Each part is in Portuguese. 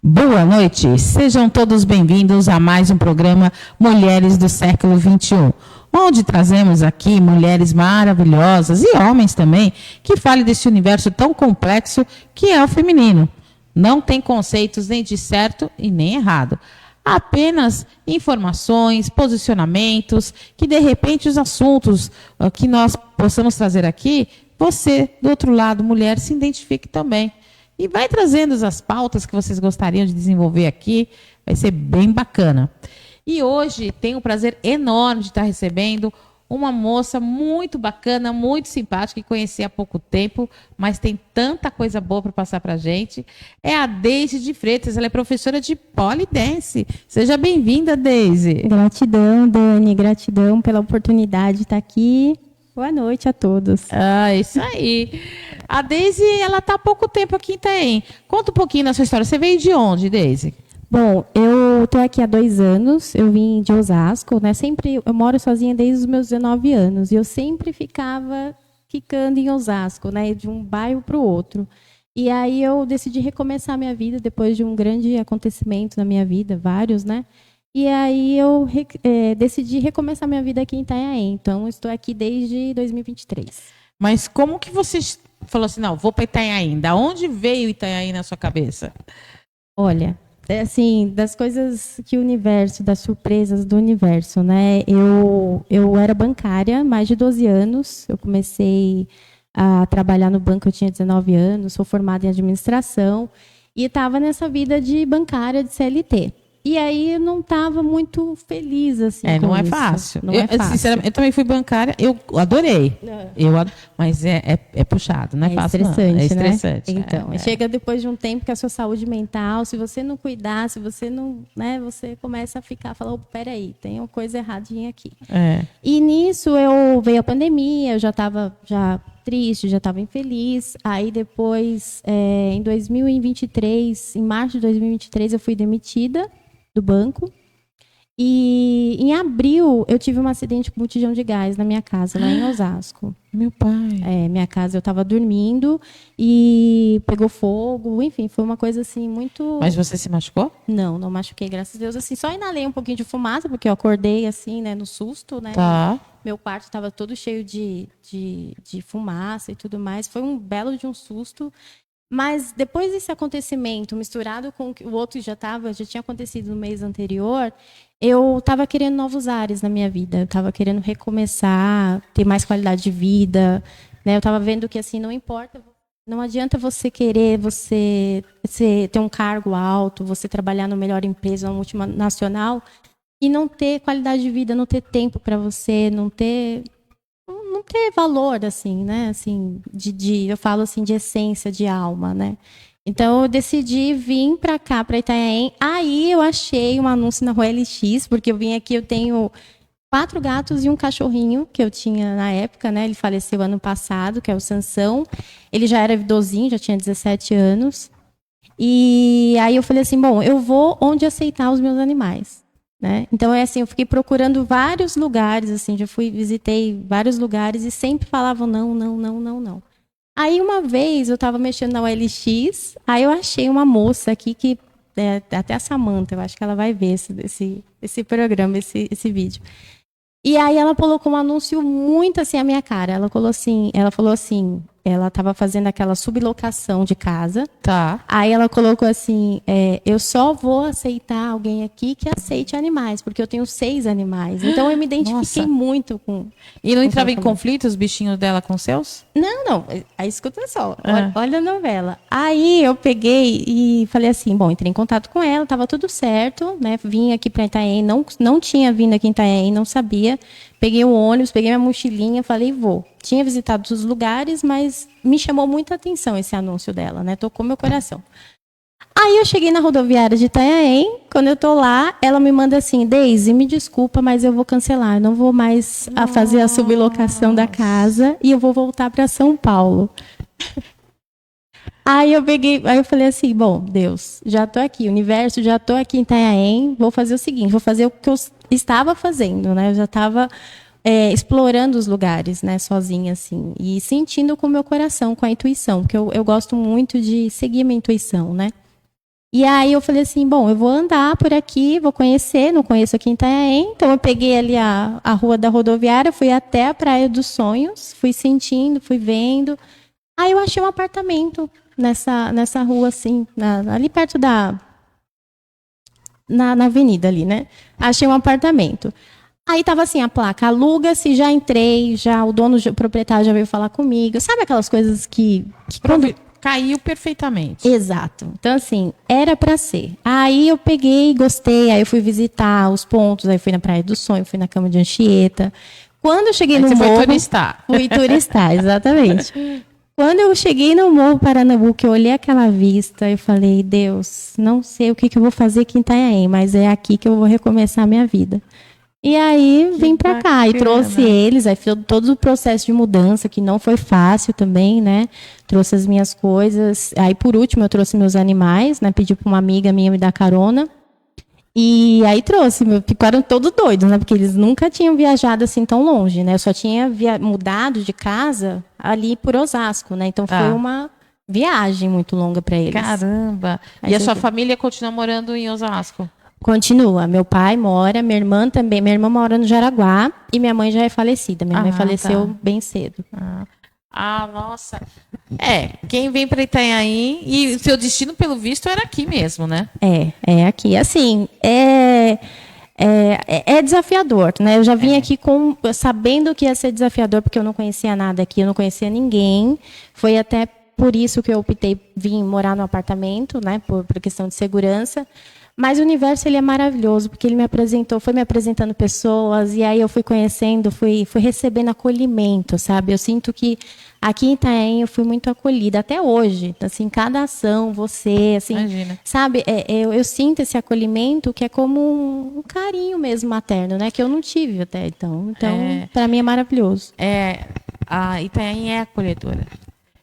Boa noite, sejam todos bem-vindos a mais um programa Mulheres do Século XXI, onde trazemos aqui mulheres maravilhosas e homens também, que falem desse universo tão complexo que é o feminino. Não tem conceitos nem de certo e nem errado. Apenas informações, posicionamentos, que de repente os assuntos que nós possamos trazer aqui, você, do outro lado, mulher, se identifique também. E vai trazendo as pautas que vocês gostariam de desenvolver aqui, vai ser bem bacana. E hoje tenho o prazer enorme de estar recebendo uma moça muito bacana, muito simpática, que conheci há pouco tempo, mas tem tanta coisa boa para passar para a gente. É a Deise de Freitas, ela é professora de polidense. Seja bem-vinda, Deise. Gratidão, Dani, gratidão pela oportunidade de estar aqui. Boa noite a todos. Isso aí. A Deise, ela está há pouco tempo aqui em Itanhaém. Conta um pouquinho da sua história. Você veio de onde, Deise? Bom, eu estou aqui há 2 anos, eu vim de Osasco, né? Eu moro sozinha desde os meus 19 anos, e eu sempre ficava quicando em Osasco, né? De um bairro para o outro. E aí eu decidi recomeçar a minha vida, depois de um grande acontecimento na minha vida, vários, né? E aí eu decidi recomeçar minha vida aqui em Itanhaém. Então, eu estou aqui desde 2023. Mas como que você falou assim, não, vou para Itanhaém? Da onde veio Itanhaém na sua cabeça? Olha, assim, das coisas que o universo, das surpresas do universo, né? Eu era bancária, mais de 12 anos. Eu comecei a trabalhar no banco, eu tinha 19 anos, sou formada em administração. E estava nessa vida de bancária, de CLT. E aí eu não estava muito feliz, assim, com não é isso. Fácil. Não é fácil. Sinceramente, eu também fui bancária, eu adorei. Mas é puxado, não é fácil, estressante, não. É estressante. Né? Então, chega depois de um tempo que a sua saúde mental, se você não cuidar, se você não, né, você começa a falar, peraí, tem uma coisa erradinha aqui. E nisso veio a pandemia, eu já estava triste, já estava infeliz. Aí depois, em 2023, em março de 2023, eu fui demitida do banco. E em abril eu tive um acidente com botijão de gás na minha casa, lá em Osasco. Meu pai. Minha casa, eu estava dormindo e pegou fogo. Enfim, foi uma coisa assim muito... Mas você se machucou? Não machuquei, graças a Deus. Assim, só inalei um pouquinho de fumaça, porque eu acordei assim, né, no susto, né? Tá. Meu quarto estava todo cheio de fumaça e tudo mais. Foi um belo de um susto. Mas depois desse acontecimento, misturado com o outro que já tinha acontecido no mês anterior, eu estava querendo novos ares na minha vida. Eu estava querendo recomeçar, ter mais qualidade de vida, né? Eu estava vendo que assim, não importa, não adianta você querer você ter um cargo alto, você trabalhar no melhor empresa, uma multinacional, e não ter qualidade de vida, não ter tempo para você, não ter valor, assim, né? Assim, eu falo assim, de essência, de alma, né? Então, eu decidi vir para cá, para Itanhaém. Aí, eu achei um anúncio na OLX, porque eu vim aqui, eu tenho 4 gatos e um cachorrinho, que eu tinha na época, né? Ele faleceu ano passado, que é o Sansão. Ele já era idosinho, já tinha 17 anos. E aí, eu falei assim, bom, eu vou onde aceitar os meus animais. Né? Então, assim, eu fiquei procurando vários lugares, assim, visitei vários lugares e sempre falavam não. Aí, uma vez, eu estava mexendo na OLX, aí eu achei uma moça aqui que, até a Samanta, eu acho que ela vai ver esse programa, esse vídeo. E aí, ela colocou um anúncio muito, assim, à minha cara. Ela falou assim, ela estava fazendo aquela sublocação de casa. Tá. Aí ela colocou assim, eu só vou aceitar alguém aqui que aceite animais, porque eu tenho 6 animais. Então eu me identifiquei muito com... E não entrava em conflito os bichinhos dela com os seus? Não. Aí escuta só, olha a novela. Aí eu peguei e falei assim, bom, entrei em contato com ela, estava tudo certo, né? Vim aqui para Itanhaém, não tinha vindo aqui em Itanhaém, não sabia. Peguei o ônibus, peguei minha mochilinha, falei, vou. Tinha visitado os lugares, mas me chamou muita atenção esse anúncio dela, né? Tocou meu coração. Aí eu cheguei na rodoviária de Itanhaém, quando eu tô lá, ela me manda assim, Deise, me desculpa, mas eu vou cancelar, não vou mais fazer a sublocação da casa e eu vou voltar para São Paulo. Aí eu falei assim, bom, Deus, já tô aqui, universo, já tô aqui em Itanhaém, vou fazer o seguinte, vou fazer o que eu estava fazendo, né? Eu já estava explorando os lugares, né, sozinha, assim, e sentindo com o meu coração, com a intuição, porque eu gosto muito de seguir minha intuição, né? E aí eu falei assim, bom, eu vou andar por aqui, vou conhecer, não conheço aqui em Itanhaém. Então eu peguei ali a rua da rodoviária, fui até a Praia dos Sonhos, fui sentindo, fui vendo. Aí eu achei um apartamento nessa rua, assim, ali perto na avenida ali, né? Achei um apartamento. Aí tava assim, a placa, aluga-se, já entrei, já o dono, o proprietário já veio falar comigo. Sabe aquelas coisas que quando... Caiu perfeitamente. Exato. Então, assim, era para ser. Aí eu peguei, gostei, aí eu fui visitar os pontos, aí fui na Praia do Sonho, fui na Cama de Anchieta. Quando eu cheguei no morro... Você foi turistar. Fui turistar, exatamente. Quando eu cheguei no Morro Paranambu, que eu olhei aquela vista, eu falei, Deus, não sei o que eu vou fazer aqui em Itanhaém, mas é aqui que eu vou recomeçar a minha vida. E aí vim para cá e trouxe eles, aí fiz todo o processo de mudança, que não foi fácil também, né? Trouxe as minhas coisas. Aí, por último, eu trouxe meus animais, né? Pedi para uma amiga minha me dar carona. E aí trouxe, ficaram todos doidos, né? Porque eles nunca tinham viajado assim tão longe, né? Eu só tinha mudado de casa ali por Osasco, né? Então foi uma viagem muito longa para eles. Caramba! E a sua família continua morando em Osasco? Continua. Meu pai mora, minha irmã também. Minha irmã mora no Jaraguá e minha mãe já é falecida. Minha mãe faleceu bem cedo. Nossa. Quem vem para Itanhaém e o seu destino, pelo visto, era aqui mesmo, né? É aqui. Assim, é desafiador, né? Eu já vim aqui sabendo que ia ser desafiador, porque eu não conhecia nada aqui, eu não conhecia ninguém. Foi até por isso que eu optei vir morar no apartamento, né? Por questão de segurança. Mas o universo ele é maravilhoso, porque ele foi me apresentando pessoas, e aí eu fui conhecendo, fui recebendo acolhimento, sabe? Eu sinto que aqui em Itanhaém eu fui muito acolhida, até hoje. Assim, cada ação, você, assim, imagina. Sabe? Eu sinto esse acolhimento que é como um carinho mesmo materno, né? Que eu não tive até então. Então, para mim é maravilhoso. A Itanhaém é acolhedora.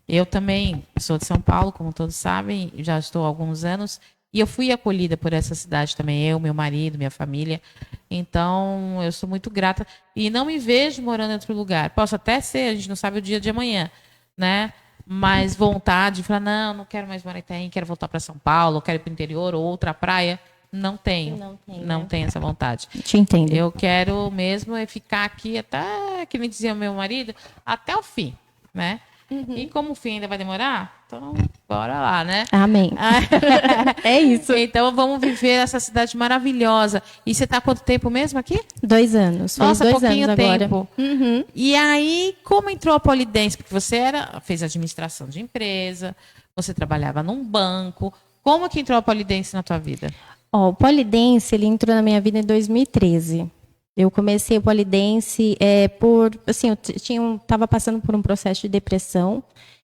Eu também sou de São Paulo, como todos sabem, já estou há alguns anos. E eu fui acolhida por essa cidade também, eu, meu marido, minha família. Então, eu sou muito grata. E não me vejo morando em outro lugar. Posso até ser, a gente não sabe o dia de amanhã, né? Mas vontade de falar, não quero mais morar em Itanhaém, quero voltar para São Paulo, quero ir para o interior ou outra praia. Não tenho. Não tenho essa vontade. Te entendo. Eu quero mesmo ficar aqui até, que me dizia o meu marido, até o fim, né? E como o fim ainda vai demorar, então bora lá, né? Amém. É isso. Então vamos viver essa cidade maravilhosa. E você está há quanto tempo mesmo aqui? 2 anos. Nossa, fez 2 pouquinho anos tempo. Agora. E aí, como entrou a Polidense? Porque você fez administração de empresa, você trabalhava num banco. Como que entrou a Polidense na tua vida? O Polidense, ele entrou na minha vida em 2013. Eu comecei o Polidense assim, eu estava passando por um processo de depressão.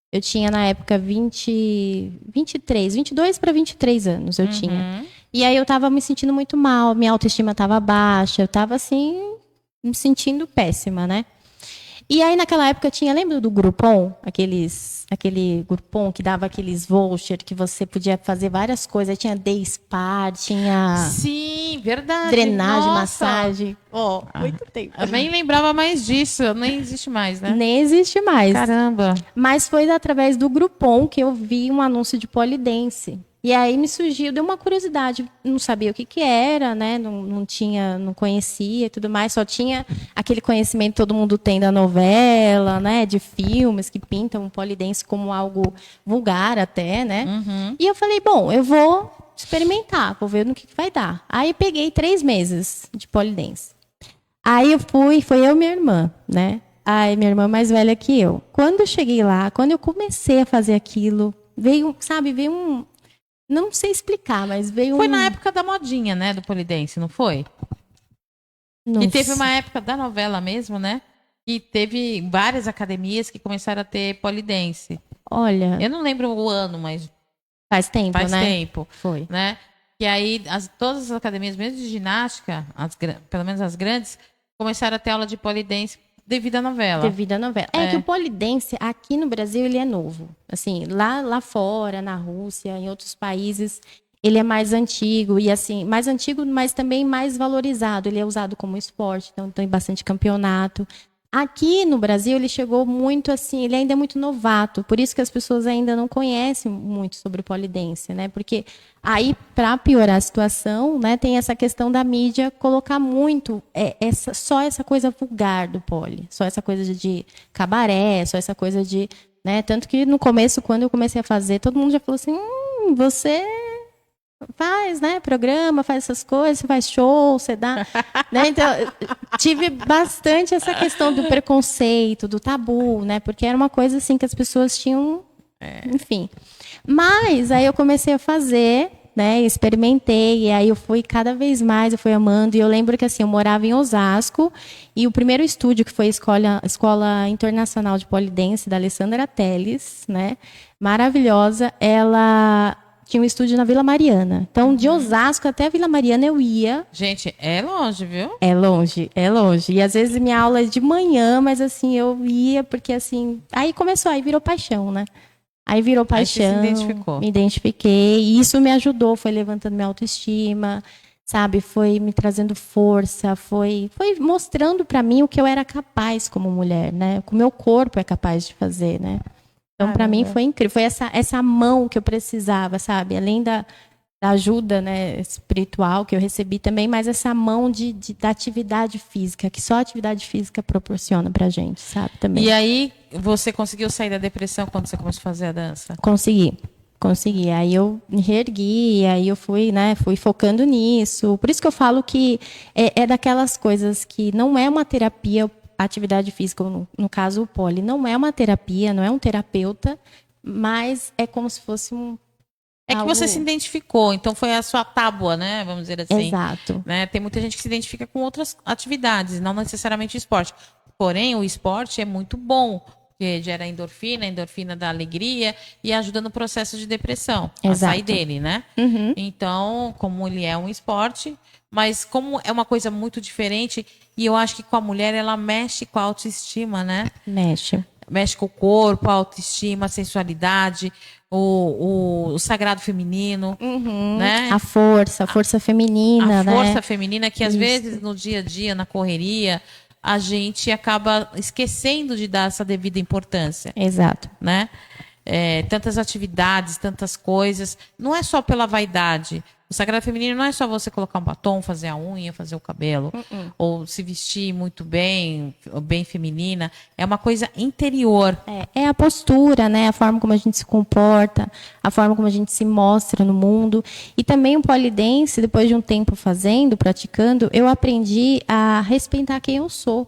Eu tinha, na época, 22 para 23 anos eu tinha. E aí eu estava me sentindo muito mal, minha autoestima estava baixa, eu estava, assim, me sentindo péssima, né? E aí, naquela época, lembra do Groupon? Aquele Groupon que dava aqueles voucher que você podia fazer várias coisas. Aí tinha day spa, tinha... Sim, verdade. Drenagem, massagem. Muito tempo. Eu nem lembrava mais disso. Nem existe mais, né? Nem existe mais. Caramba. Mas foi através do Groupon que eu vi um anúncio de Polidense. E aí me surgiu, deu uma curiosidade, não sabia o que era, né? Não conhecia e tudo mais, só tinha aquele conhecimento que todo mundo tem da novela, né? De filmes que pintam o Polidense como algo vulgar até, né? E eu falei, bom, eu vou experimentar, vou ver no que vai dar. Aí peguei 3 meses de Polidense. Aí eu foi eu e minha irmã, né? Aí minha irmã mais velha que eu. Quando eu cheguei lá, quando eu comecei a fazer aquilo, veio um... Não sei explicar, mas veio Foi na época da modinha, né? Do Polidense, não foi? E teve uma época da novela mesmo, né? E teve várias academias que começaram a ter Polidense. Olha... Eu não lembro o ano, mas... Faz tempo, né? Faz tempo. Foi. Né? E aí, todas as academias, mesmo de ginástica, pelo menos as grandes, começaram a ter aula de Polidense devido à novela. Devido à novela. É que o Polidense, aqui no Brasil, ele é novo. Assim, lá fora, na Rússia, em outros países, ele é mais antigo. E assim, mais antigo, mas também mais valorizado. Ele é usado como esporte, então tem bastante campeonato. Aqui no Brasil ele chegou muito assim, ele ainda é muito novato, por isso que as pessoas ainda não conhecem muito sobre o polidense, né? Porque aí, para piorar a situação, né, tem essa questão da mídia colocar muito só essa coisa vulgar do poli, só essa coisa de cabaré, só essa coisa de, né? Tanto que no começo, quando eu comecei a fazer, todo mundo já falou assim, você faz, né, programa, faz essas coisas, você faz show, você dá, né? Então, tive bastante essa questão do preconceito, do tabu, né? Porque era uma coisa assim que as pessoas tinham, enfim. Mas aí eu comecei a fazer, né, experimentei, e aí eu fui cada vez mais, eu fui amando, e eu lembro que assim, eu morava em Osasco, e o primeiro estúdio, que foi a Escola Internacional de Polidense, da Alessandra Teles, né, maravilhosa, ela tinha um estúdio na Vila Mariana. Então, de Osasco até a Vila Mariana eu ia. Gente, é longe, viu? É longe, é longe. E às vezes minha aula é de manhã, mas assim, eu ia porque assim. Aí começou, aí virou paixão, né? Aí virou paixão. Aí você se identificou. Me identifiquei. E isso me ajudou, foi levantando minha autoestima, sabe? Foi me trazendo força, foi mostrando para mim o que eu era capaz como mulher, né? O que o meu corpo é capaz de fazer, né? Então, para mim, foi incrível. Foi essa mão que eu precisava, sabe? Além da ajuda, né, espiritual que eu recebi também, mas essa mão da atividade física, que só a atividade física proporciona pra gente, sabe? Também. E aí, você conseguiu sair da depressão quando você começou a fazer a dança? Consegui. Aí eu me reergui, aí eu fui, né, fui focando nisso. Por isso que eu falo que é daquelas coisas que não é uma terapia. A atividade física, no caso o poli, não é uma terapia, não é um terapeuta, mas é como se fosse É que você se identificou, então foi a sua tábua, né? Vamos dizer assim. Exato. Né? Tem muita gente que se identifica com outras atividades, não necessariamente esporte. Porém, o esporte é muito bom, porque gera endorfina da alegria e ajuda no processo de depressão, a sair dele, né? Uhum. Então, como ele é um esporte, mas como é uma coisa muito diferente, e eu acho que com a mulher ela mexe com a autoestima, né? Mexe com o corpo, a autoestima, a sensualidade, o sagrado feminino, né? A força feminina, né? A força né? feminina que às vezes no dia a dia, na correria, a gente acaba esquecendo de dar essa devida importância. Exato. Né? Tantas atividades, tantas coisas. Não é só pela vaidade. O sagrado feminino não é só você colocar um batom, fazer a unha, fazer o cabelo, ou se vestir muito bem, bem feminina. É uma coisa interior. É a postura, né? A forma como a gente se comporta, a forma como a gente se mostra no mundo. E também o polidense, depois de um tempo praticando, eu aprendi a respeitar quem eu sou.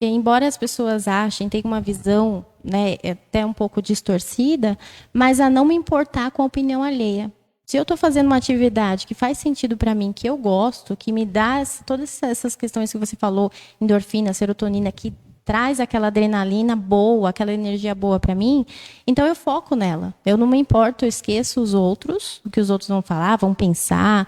E, embora as pessoas achem, tenham uma visão, né, até um pouco distorcida, mas a não me importar com a opinião alheia. Se eu estou fazendo uma atividade que faz sentido para mim, que eu gosto, que me dá todas essas questões que você falou, endorfina, serotonina, que traz aquela adrenalina boa, aquela energia boa para mim, então eu foco nela. Eu não me importo, eu esqueço os outros, o que os outros vão falar, vão pensar.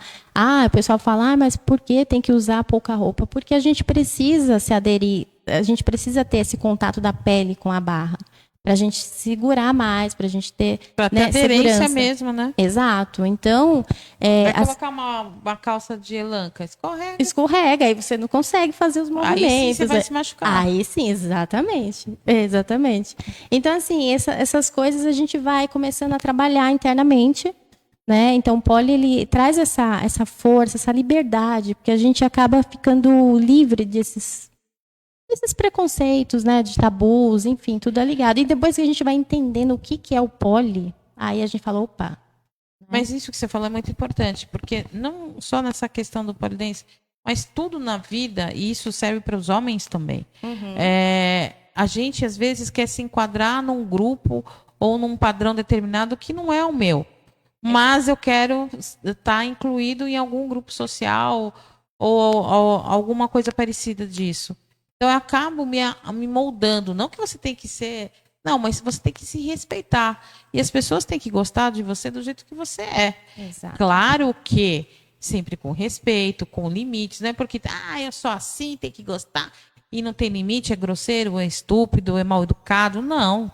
O pessoal fala, mas por que tem que usar pouca roupa? Porque a gente precisa se aderir, a gente precisa ter esse contato da pele com a barra. Para a gente segurar mais, para a gente ter, pra ter aderência mesmo, né? Exato. Então... vai colocar uma calça de elanca, escorrega. Escorrega, aí você não consegue fazer os movimentos. Aí sim você vai se machucar. Aí sim, exatamente. Então, assim, essas coisas a gente vai começando a trabalhar internamente, né? Então, o poli, ele traz essa força, essa liberdade, porque a gente acaba ficando livre desses preconceitos, né, de tabus, enfim, tudo é ligado. E depois que a gente vai entendendo o que é o poli, aí a gente fala, opa. Mas isso que você falou é muito importante, porque não só nessa questão do polidense, mas tudo na vida, e isso serve para os homens também. A gente, às vezes, quer se enquadrar num grupo ou num padrão determinado que não é o meu. Mas eu quero estar incluído em algum grupo social ou alguma coisa parecida disso. Então, eu acabo me moldando. Não que você tem que ser... Não, mas você tem que se respeitar. E as pessoas têm que gostar de você do jeito que você é. Exato. Claro que sempre com respeito, com limites. Não é porque, eu sou assim, tem que gostar. E não tem limite, é grosseiro, é estúpido, é mal educado. Não.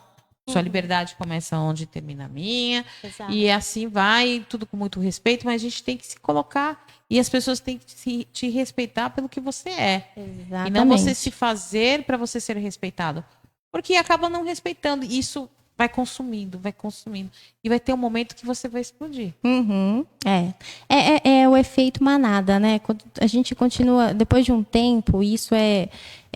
Sua liberdade começa onde termina a minha. Exato. E assim vai, tudo com muito respeito. Mas a gente tem que se colocar e as pessoas têm que te respeitar pelo que você é. Exatamente. E não você se fazer para você ser respeitado. Porque acaba não respeitando. E isso vai consumindo. E vai ter um momento que você vai explodir. Uhum, é o efeito manada, né? Quando a gente continua, depois de um tempo, isso é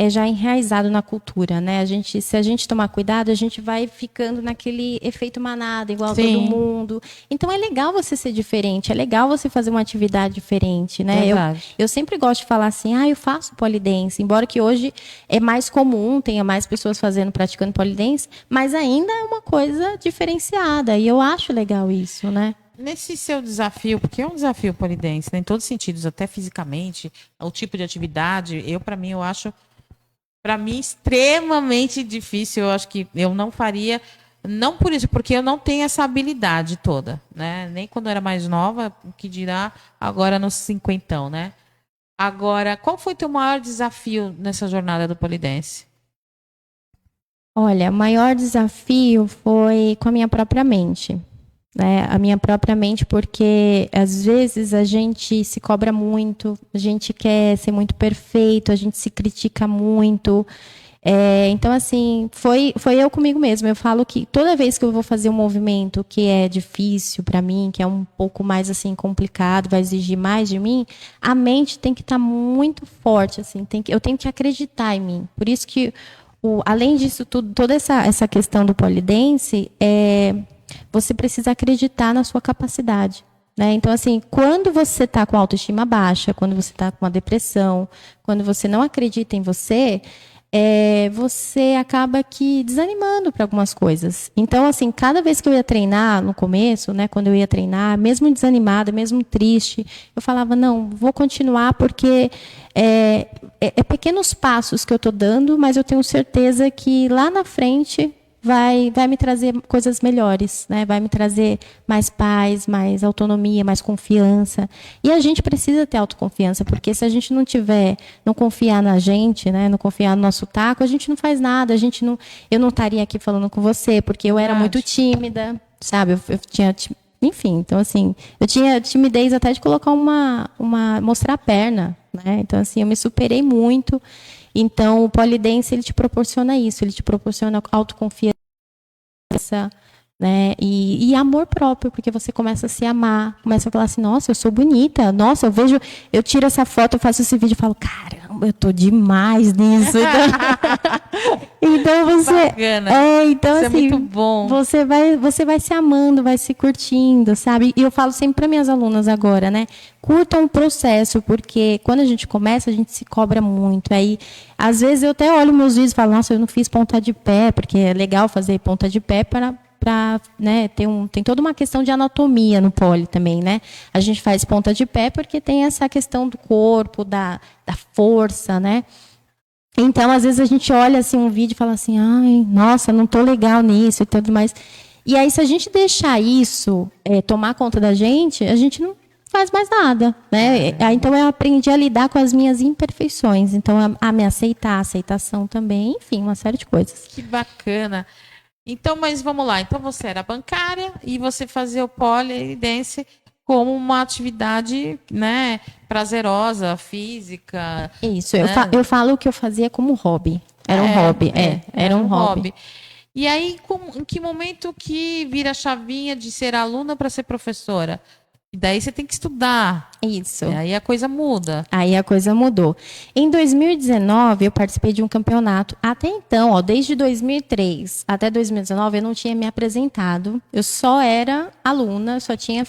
já enraizado na cultura, né? Se a gente tomar cuidado, a gente vai ficando naquele efeito manada, igual Sim. todo mundo. Então é legal você ser diferente, é legal você fazer uma atividade diferente, né? Eu sempre gosto de falar assim, eu faço polidense, embora que hoje é mais comum, tenha mais pessoas praticando polidense, mas ainda é uma coisa diferenciada, e eu acho legal isso, né? Nesse seu desafio, porque é um desafio polidense, né, em todos os sentidos, até fisicamente, o tipo de atividade, eu acho, para mim, extremamente difícil. Eu acho que eu não faria, não por isso, porque eu não tenho essa habilidade toda, né? Nem quando eu era mais nova, o que dirá agora nos cinquentão, né? Agora, qual foi teu maior desafio nessa jornada do polidense? Olha, o maior desafio foi com a minha própria mente. Né? A minha própria mente, porque às vezes a gente se cobra muito, a gente quer ser muito perfeito, a gente se critica muito. Então, assim, foi eu comigo mesma. Eu falo que toda vez que eu vou fazer um movimento que é difícil para mim, que é um pouco mais assim complicado, vai exigir mais de mim, a mente tem que estar muito forte, assim, eu tenho que acreditar em mim. Por isso que, além disso tudo, toda essa questão do polidense você precisa acreditar na sua capacidade. Né? Então, assim, quando você está com autoestima baixa, quando você está com uma depressão, quando você não acredita em você, você acaba que desanimando para algumas coisas. Então, assim, cada vez que eu ia treinar no começo, né, quando eu ia treinar, mesmo desanimada, mesmo triste, eu falava, não, vou continuar porque pequenos passos que eu estou dando, mas eu tenho certeza que lá na frente vai me trazer coisas melhores, né? Vai me trazer mais paz, mais autonomia, mais confiança. E a gente precisa ter autoconfiança, porque se a gente não confiar na gente, né? Não confiar no nosso taco, a gente não faz nada. Eu não estaria aqui falando com você, porque eu era muito tímida, sabe? Eu tinha, enfim, então assim, eu tinha timidez até de colocar mostrar a perna, né? Então assim, eu me superei muito. Então, o polidense, ele te proporciona isso, ele te proporciona autoconfiança, né? E amor próprio, porque você começa a se amar, começa a falar assim, nossa, eu sou bonita, nossa, eu tiro essa foto, eu faço esse vídeo e falo, caramba, eu tô demais nisso. Então você... Bacana. Então, isso assim, é muito bom. Você vai se amando, vai se curtindo, sabe? E eu falo sempre para minhas alunas agora, né? Curtam o processo, porque quando a gente começa, a gente se cobra muito. Aí, às vezes, eu até olho meus vídeos e falo, nossa, eu não fiz ponta de pé, porque é legal fazer ponta de pé para né, tem toda uma questão de anatomia no pole também, né? A gente faz ponta de pé porque tem essa questão do corpo, da força, né? Então, às vezes, a gente olha assim, um vídeo e fala assim, ai, nossa, não estou legal nisso e tudo mais. E aí, se a gente deixar isso tomar conta da gente, a gente não faz mais nada, né? Então, eu aprendi a lidar com as minhas imperfeições. Então, a me aceitar, a aceitação também, enfim, uma série de coisas. Que bacana. Então, mas vamos lá. Então, você era bancária e você fazia o polidense como uma atividade, né, prazerosa, física. Isso, né? eu falo que eu fazia como hobby. Era um hobby, era um hobby. E aí, em que momento que vira a chavinha de ser aluna para ser professora? E daí você tem que estudar. Isso. E aí a coisa muda. Aí a coisa mudou. Em 2019, eu participei de um campeonato. Até então, desde 2003 até 2019, eu não tinha me apresentado. Eu só era aluna, só tinha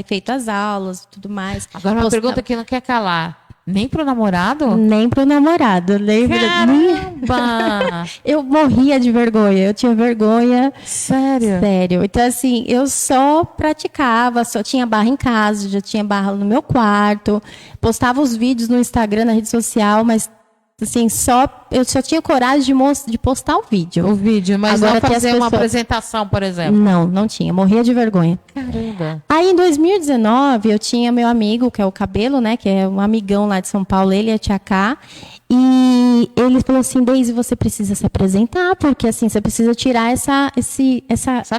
feito as aulas e tudo mais. Agora uma pergunta que não quer calar. Nem pro namorado? Nem pro namorado. Caramba! Eu morria de vergonha. Eu tinha vergonha. Sério? Sério. Então, assim, eu só praticava, só tinha barra em casa, já tinha barra no meu quarto. Postava os vídeos no Instagram, na rede social, mas, assim, só eu só tinha coragem de postar o vídeo. O vídeo, mas Agora não fazer tem as uma pessoas- apresentação, por exemplo. Não tinha, morria de vergonha. Caramba. Aí, em 2019, eu tinha meu amigo, que é o Cabelo, né? Que é um amigão lá de São Paulo, ele e a Tia Cá. E ele falou assim, Deise, você precisa se apresentar, porque assim, você precisa tirar essa Essa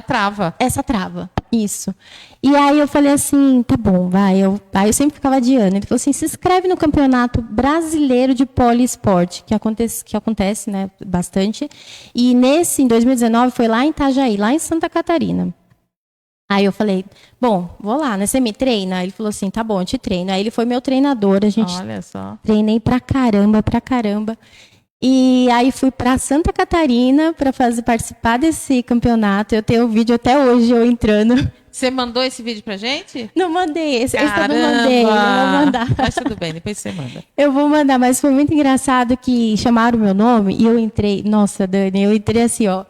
trava. Isso. E aí eu falei assim, tá bom, vai. Aí eu sempre ficava adiando. Ele falou assim, se inscreve no Campeonato Brasileiro de Poliesporte, que acontece, né, bastante. E em 2019, foi lá em Itajaí, lá em Santa Catarina. Aí eu falei, bom, vou lá, né? Você me treina? Ele falou assim, tá bom, eu te treino. Aí ele foi meu treinador, a gente Olha só. treinei pra caramba. E aí fui pra Santa Catarina para participar desse campeonato. Eu tenho o vídeo até hoje, eu entrando. Você mandou esse vídeo pra gente? Não mandei, esse eu não Caramba! mandei, eu vou mandar. Mas tudo bem, depois você manda. Eu vou mandar, mas foi muito engraçado que chamaram o meu nome e eu entrei, nossa, Dani, eu entrei assim, ó,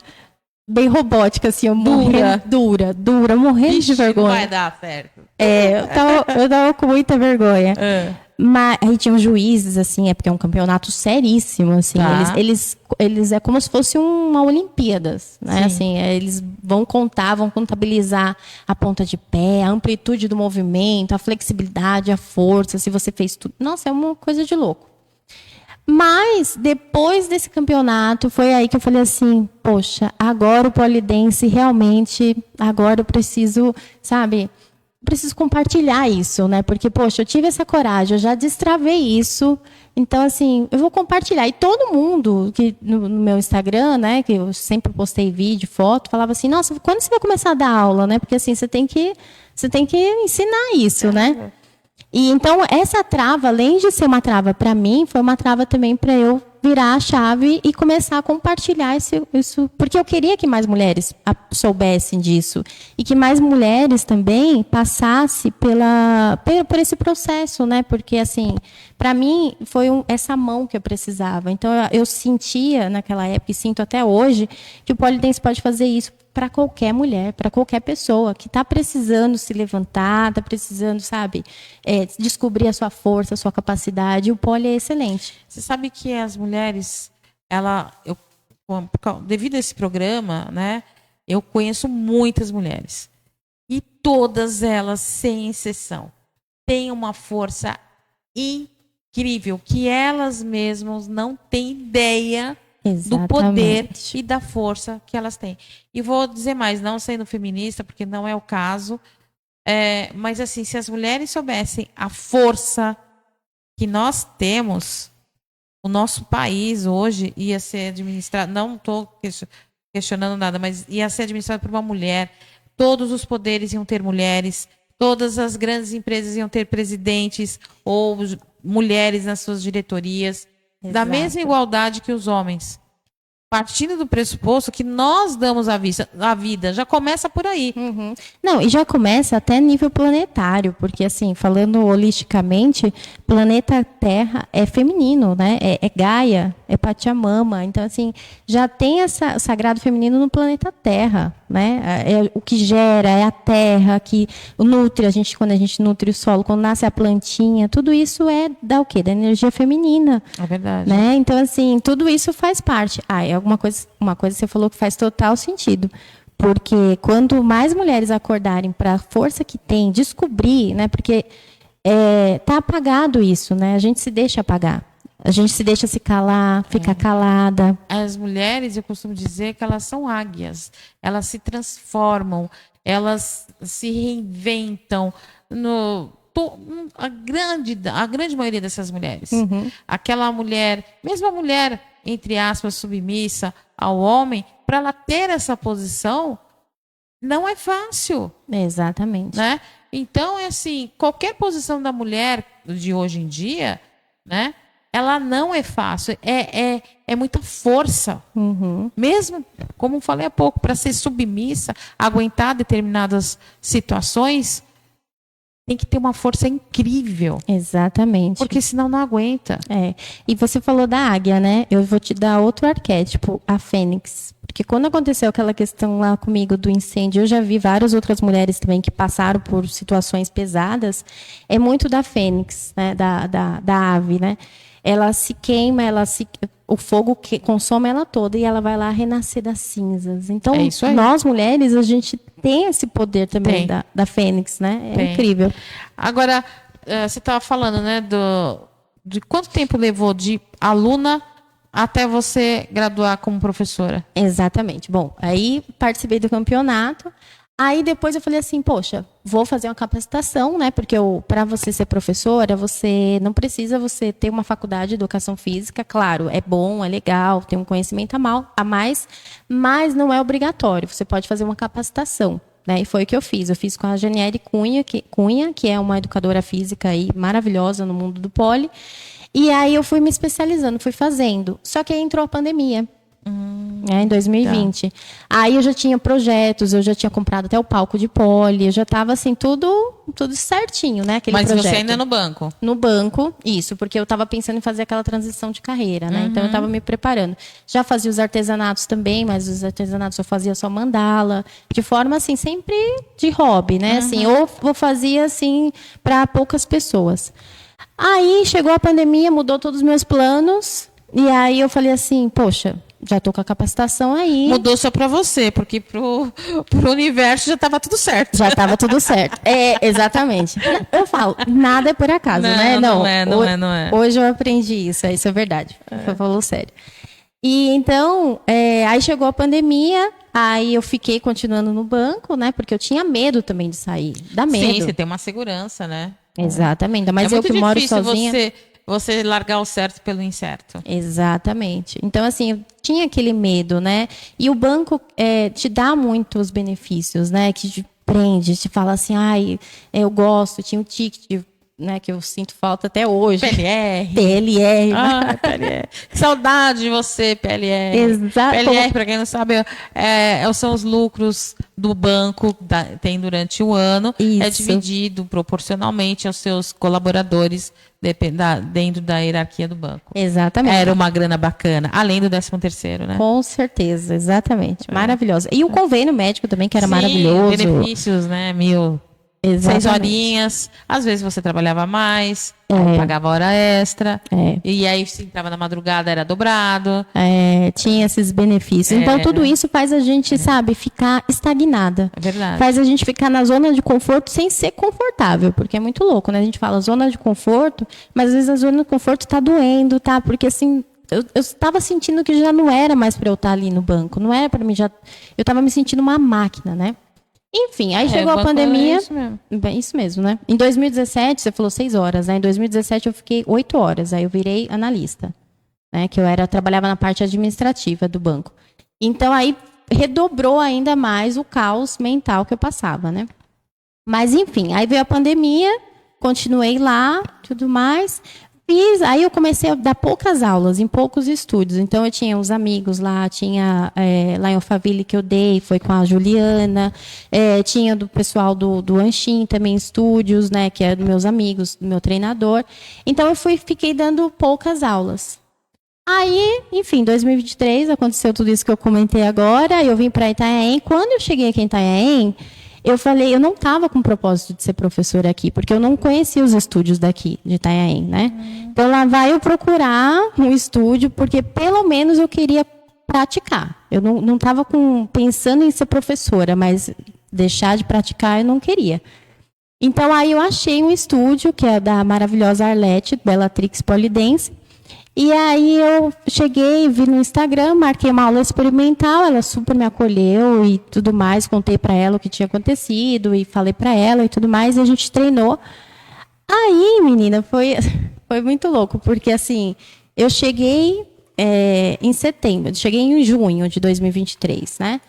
bem robótica, assim, eu dura, morrendo de Ixi, não vergonha. vai dar certo. Eu tava com muita vergonha. É. Mas aí tinham juízes, assim, porque é um campeonato seríssimo, assim. Tá. Eles é como se fosse uma Olimpíadas, né? Sim. Assim, eles vão contabilizar a ponta de pé, a amplitude do movimento, a flexibilidade, a força, se você fez tudo. Nossa, é uma coisa de louco. Mas, depois desse campeonato, foi aí que eu falei assim, poxa, agora o polidense realmente, agora eu preciso, sabe, preciso compartilhar isso, né? Porque, poxa, eu tive essa coragem, eu já destravei isso, então, assim, eu vou compartilhar. E todo mundo que no meu Instagram, né, que eu sempre postei vídeo, foto, falava assim, nossa, quando você vai começar a dar aula, né? Porque, assim, você tem que ensinar isso, né? E então essa trava, além de ser uma trava para mim, foi uma trava também para eu virar a chave e começar a compartilhar isso, porque eu queria que mais mulheres soubessem disso e que mais mulheres também passassem por esse processo, né? Porque assim, para mim foi essa mão que eu precisava. Então eu sentia naquela época e sinto até hoje que o polidense pode fazer isso para qualquer mulher, para qualquer pessoa que está precisando se levantar, está precisando, sabe, descobrir a sua força, a sua capacidade. E o poli é excelente. Você sabe que as mulheres, devido a esse programa, né, eu conheço muitas mulheres. E todas elas, sem exceção, têm uma força incrível, que elas mesmas não têm ideia do poder e da força que elas têm. E vou dizer mais, não sendo feminista, porque não é o caso, mas assim, se as mulheres soubessem a força que nós temos, o nosso país hoje ia ser administrado, não estou questionando nada, mas ia ser administrado por uma mulher, todos os poderes iam ter mulheres, todas as grandes empresas iam ter presidentes ou mulheres nas suas diretorias, da mesma igualdade que os homens. Partindo do pressuposto que nós damos a vida, já começa por aí. Uhum. Não, e já começa até nível planetário, porque assim, falando holisticamente, planeta Terra é feminino, né? É Gaia, é Pachamama. Então, assim, já tem esse sagrado feminino no planeta Terra, né? É o que gera, é a terra que nutre, quando a gente nutre o solo, quando nasce a plantinha, tudo isso da o quê? Da energia feminina. É verdade. Né? Então, assim, tudo isso faz parte. Uma coisa que você falou que faz total sentido. Porque quando mais mulheres acordarem para a força que tem, descobrir, né? Porque tá apagado isso, né? A gente se deixa apagar. A gente se deixa se calar, fica calada. As mulheres, eu costumo dizer que elas são águias. Elas se transformam, elas se reinventam. A grande maioria dessas mulheres. Uhum. Aquela mulher, mesmo a mulher, entre aspas, submissa ao homem, para ela ter essa posição, não é fácil. Exatamente. Né? Então, é assim, qualquer posição da mulher de hoje em dia, né? Ela não é fácil, é muita força. Uhum. Mesmo, como falei há pouco, para ser submissa, aguentar determinadas situações, tem que ter uma força incrível. Exatamente. Porque senão não aguenta. E você falou da águia, né? Eu vou te dar outro arquétipo, a fênix. Porque quando aconteceu aquela questão lá comigo do incêndio, eu já vi várias outras mulheres também que passaram por situações pesadas. É muito da fênix, né? Da ave, né? ela se queima, o fogo consome ela toda e ela vai lá renascer das cinzas. Então, nós mulheres, a gente tem esse poder também da fênix, né? É incrível. Agora, você estava falando, né, de quanto tempo levou de aluna até você graduar como professora? Exatamente. Bom, aí participei do campeonato. Aí depois eu falei assim, poxa, vou fazer uma capacitação, né? Porque para você ser professora, você não precisa você ter uma faculdade de educação física. Claro, é bom, é legal, tem um conhecimento a mais, mas não é obrigatório. Você pode fazer uma capacitação, né? E foi o que eu fiz. Eu fiz com a Janiele Cunha, que é uma educadora física aí maravilhosa no mundo do pole. E aí eu fui me especializando, fui fazendo. Só que aí entrou a pandemia. Em 2020. Tá. Aí eu já tinha projetos, eu já tinha comprado até o palco de pole, eu já estava assim, tudo certinho, né? Aquele projeto. Você ainda no banco? No banco, isso, porque eu estava pensando em fazer aquela transição de carreira, né? Então eu estava me preparando. Já fazia os artesanatos também, mas os artesanatos eu fazia só mandala, de forma assim, sempre de hobby, né? Assim, ou fazia assim para poucas pessoas. Aí chegou a pandemia, mudou todos os meus planos, e aí eu falei assim, poxa, já estou com a capacitação aí. Mudou só para você, porque pro universo já estava tudo certo. Já estava tudo certo. Exatamente. Eu falo, nada é por acaso, né? Não é. Hoje eu aprendi isso é verdade. Você falou sério. E então, aí chegou a pandemia, aí eu fiquei continuando no banco, né? Porque eu tinha medo também de sair. Dá medo. Sim, você tem uma segurança, né? Exatamente. Mas eu que moro sozinha. Você largar o certo pelo incerto. Exatamente. Então, assim, eu tinha aquele medo, né? E o banco te dá muitos benefícios, né? Que te prende, te fala assim, eu gosto, tinha um ticket, né, que eu sinto falta até hoje. PLR. Ah, PLR. Saudade de você, PLR. Exato. PLR, para quem não sabe, são os lucros do banco, tem durante o ano. Isso. É dividido proporcionalmente aos seus colaboradores dentro da hierarquia do banco. Exatamente. Era uma grana bacana, além do 13º, né? Com certeza, exatamente. Maravilhosa. E o convênio médico também, que era maravilhoso. Benefícios, né? 6 horinhas, às vezes você trabalhava mais, pagava hora extra, e aí se entrava na madrugada era dobrado. Tinha esses benefícios. Então tudo isso faz a gente, sabe, ficar estagnada. É verdade. Faz a gente ficar na zona de conforto sem ser confortável, porque é muito louco, né? A gente fala zona de conforto, mas às vezes a zona de conforto tá doendo, tá? Porque assim, eu estava sentindo que já não era mais para eu estar ali no banco, não era para mim eu estava me sentindo uma máquina, né? Enfim, aí chegou a pandemia. Isso mesmo, né? Em 2017, você falou 6 horas, né? Em 2017 eu fiquei 8 horas, aí eu virei analista, né? Que eu trabalhava na parte administrativa do banco. Então aí redobrou ainda mais o caos mental que eu passava, né? Mas enfim, aí veio a pandemia, continuei lá, tudo mais. Aí eu comecei a dar poucas aulas, em poucos estúdios. Então, eu tinha uns amigos lá, tinha lá em Alphaville que eu dei, foi com a Juliana, tinha do pessoal do Anchim também, estúdios, né, que é dos meus amigos, do meu treinador. Então, eu fiquei dando poucas aulas. Aí, enfim, 2023, aconteceu tudo isso que eu comentei agora, eu vim para Itanhaém. Quando eu cheguei aqui em Itanhaém, eu falei, eu não estava com o propósito de ser professora aqui, porque eu não conhecia os estúdios daqui, de Itanhaém, né? Então, lá vai eu procurar um estúdio, porque pelo menos eu queria praticar. Eu não estava pensando em ser professora, mas deixar de praticar eu não queria. Então, aí eu achei um estúdio, que é da maravilhosa Arlete, Bellatrix Polidense. E aí eu cheguei, vi no Instagram, marquei uma aula experimental, ela super me acolheu e tudo mais, contei para ela o que tinha acontecido e falei para ela e tudo mais, e a gente treinou. Aí, menina, foi muito louco, porque assim, eu cheguei em setembro, cheguei em junho de 2023, né?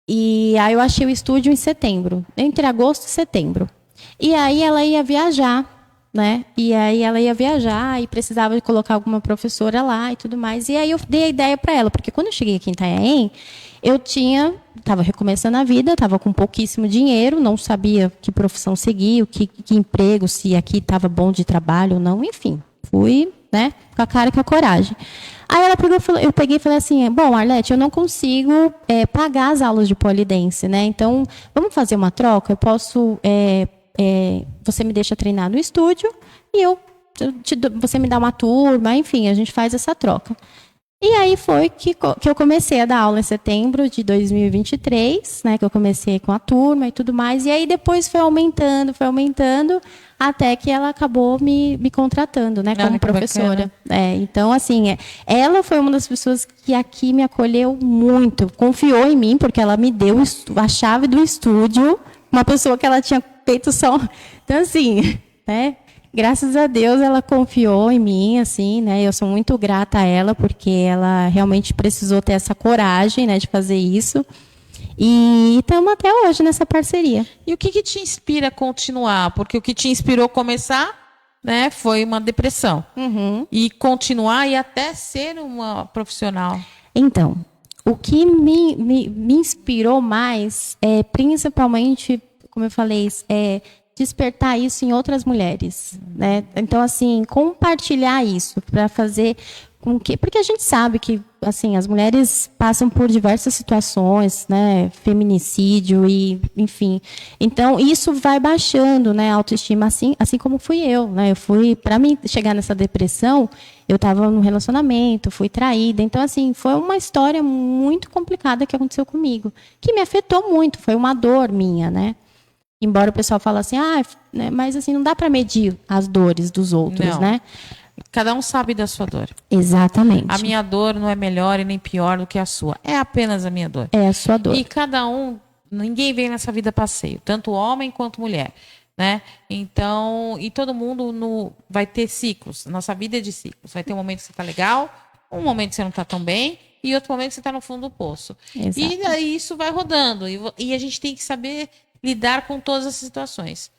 E aí eu achei o estúdio em setembro, entre agosto e setembro. E aí ela ia viajar, né? E aí ela ia viajar e precisava de colocar alguma professora lá e tudo mais. E aí eu dei a ideia para ela, porque quando eu cheguei aqui em Itanhaém, eu estava recomeçando a vida, estava com pouquíssimo dinheiro, não sabia que profissão seguir, que emprego, se aqui estava bom de trabalho ou não, enfim. Fui, né, com a cara e com a coragem. Aí ela eu peguei e falei assim, bom, Arlete, eu não consigo pagar as aulas de polidense, né? Então, vamos fazer uma troca? Eu posso... você me deixa treinar no estúdio e eu você me dá uma turma, enfim, a gente faz essa troca. E aí foi que eu comecei a dar aula em setembro de 2023, né? Que eu comecei com a turma e tudo mais. E aí depois foi aumentando, até que ela acabou me contratando, né? Como professora. Então, assim, ela foi uma das pessoas que aqui me acolheu muito. Confiou em mim, porque ela me deu a chave do estúdio. Uma pessoa que ela tinha feito só... Então, assim, né? Graças a Deus ela confiou em mim, assim, né? Eu sou muito grata a ela, porque ela realmente precisou ter essa coragem, né, de fazer isso. E estamos até hoje nessa parceria. E o que te inspira a continuar? Porque o que te inspirou a começar, né, foi uma depressão. E continuar e até ser uma profissional. Então, o que me inspirou mais é, principalmente, como eu falei, despertar isso em outras mulheres, né? Então, assim, compartilhar isso para fazer com que... Porque a gente sabe que, assim, as mulheres passam por diversas situações, né? Feminicídio e, enfim. Então, isso vai baixando, né? A autoestima, assim como fui eu, né? Para mim chegar nessa depressão, eu estava num relacionamento, fui traída. Então, assim, foi uma história muito complicada que aconteceu comigo, que me afetou muito, foi uma dor minha, né? Embora o pessoal fale assim, né, mas assim, não dá para medir as dores dos outros, né? Cada um sabe da sua dor. Exatamente. A minha dor não é melhor e nem pior do que a sua. É apenas a minha dor. É a sua dor. E cada um, ninguém vem nessa vida passeio, tanto homem quanto mulher, né? Então, e todo mundo vai ter ciclos. Nossa vida é de ciclos. Vai ter um momento que você está legal, um momento que você não está tão bem, e outro momento que você está no fundo do poço. Exato. E daí isso vai rodando. E a gente tem que saber lidar com todas as situações.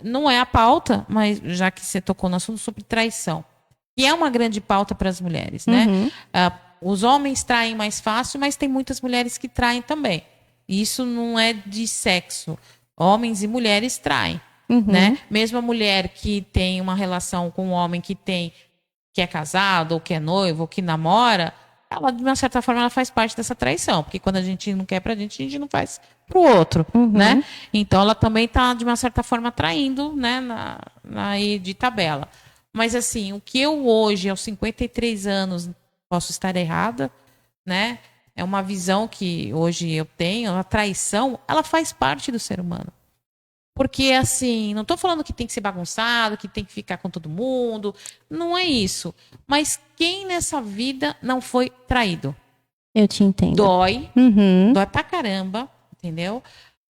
Não é a pauta, mas já que você tocou no assunto sobre traição, que é uma grande pauta para as mulheres, né? Os homens traem mais fácil, mas tem muitas mulheres que traem também. Isso não é de sexo. Homens e mulheres traem, né? Mesmo a mulher que tem uma relação com um homem que é casado, ou que é noivo, ou que namora, ela, de uma certa forma, ela faz parte dessa traição. Porque quando a gente não quer pra gente, a gente não faz pro outro, né? Então, ela também está, de uma certa forma, traindo, né? Aí de tabela. Mas, assim, o que eu hoje, aos 53 anos, posso estar errada, né? É uma visão que hoje eu tenho. A traição, ela faz parte do ser humano. Porque, assim, não estou falando que tem que ser bagunçado, que tem que ficar com todo mundo. Não é isso. Mas quem nessa vida não foi traído? Eu te entendo. Dói. Dói pra caramba, entendeu?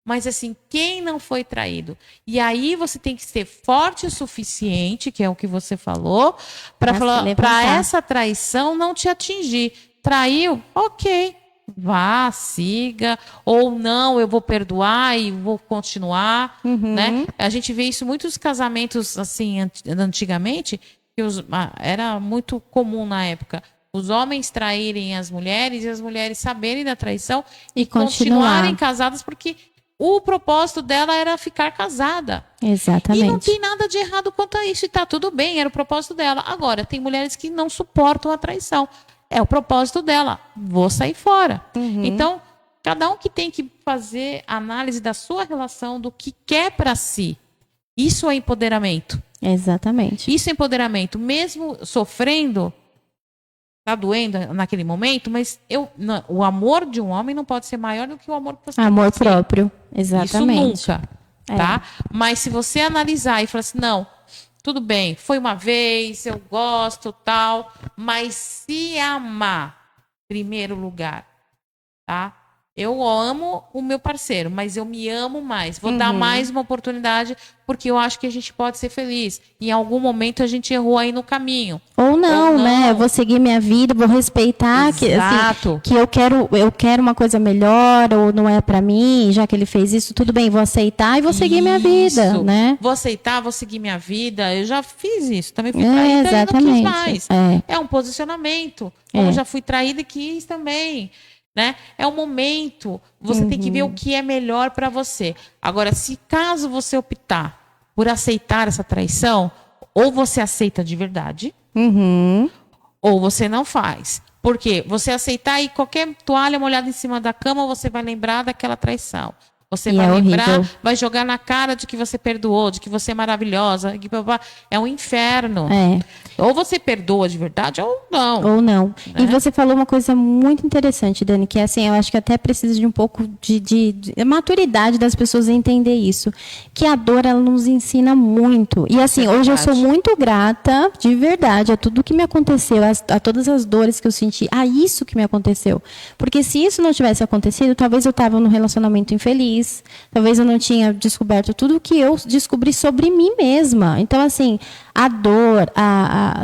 Mas, assim, quem não foi traído? E aí você tem que ser forte o suficiente, que é o que você falou, para essa traição não te atingir. Traiu? Ok. Vá, siga, ou não, eu vou perdoar e vou continuar, né? A gente vê isso em muitos casamentos, assim, antigamente, que era muito comum na época, os homens traírem as mulheres e as mulheres saberem da traição e continuarem casadas, porque o propósito dela era ficar casada. Exatamente. E não tem nada de errado quanto a isso, e tá tudo bem, era o propósito dela. Agora, tem mulheres que não suportam a traição. É o propósito dela. Vou sair fora. Então, cada um que tem que fazer análise da sua relação, do que quer para si. Isso é empoderamento. Exatamente. Isso é empoderamento. Mesmo sofrendo, tá doendo naquele momento, mas o amor de um homem não pode ser maior do que o amor que você tem. Amor próprio. Exatamente. Isso nunca. Tá? Mas se você analisar e falar assim, não, tudo bem, foi uma vez, eu gosto, tal, mas se amar, primeiro lugar, tá? Eu amo o meu parceiro, mas eu me amo mais. Vou dar mais uma oportunidade, porque eu acho que a gente pode ser feliz. Em algum momento a gente errou aí no caminho. Ou não, né? Eu vou seguir minha vida, vou respeitar que eu quero uma coisa melhor, ou não é pra mim, já que ele fez isso, tudo bem, vou aceitar e vou seguir minha vida, né? Vou aceitar, vou seguir minha vida. Eu já fiz isso, também fui traída e não quis mais. É um posicionamento. Eu já fui traída e quis também. Né? É o momento, você tem que ver o que é melhor para você. Agora, se caso você optar por aceitar essa traição, ou você aceita de verdade, ou você não faz. Porque você aceitar e qualquer toalha molhada em cima da cama, você vai lembrar daquela traição. Você E vai é lembrar, horrível. vai jogar na cara de que você perdoou, de que você é maravilhosa. É um inferno. É. Ou você perdoa de verdade, ou não. Ou não. Né? E você falou uma coisa muito interessante, Dani, que é assim, eu acho que até precisa de um pouco de maturidade das pessoas entender isso. Que a dor, ela nos ensina muito. E assim, É hoje eu sou verdade. muito grata, de verdade, a tudo que me aconteceu, a todas as dores que eu senti, a isso que me aconteceu. Porque se isso não tivesse acontecido, talvez eu estava num relacionamento infeliz, talvez eu não tinha descoberto tudo que eu descobri sobre mim mesma. Então, assim, a dor,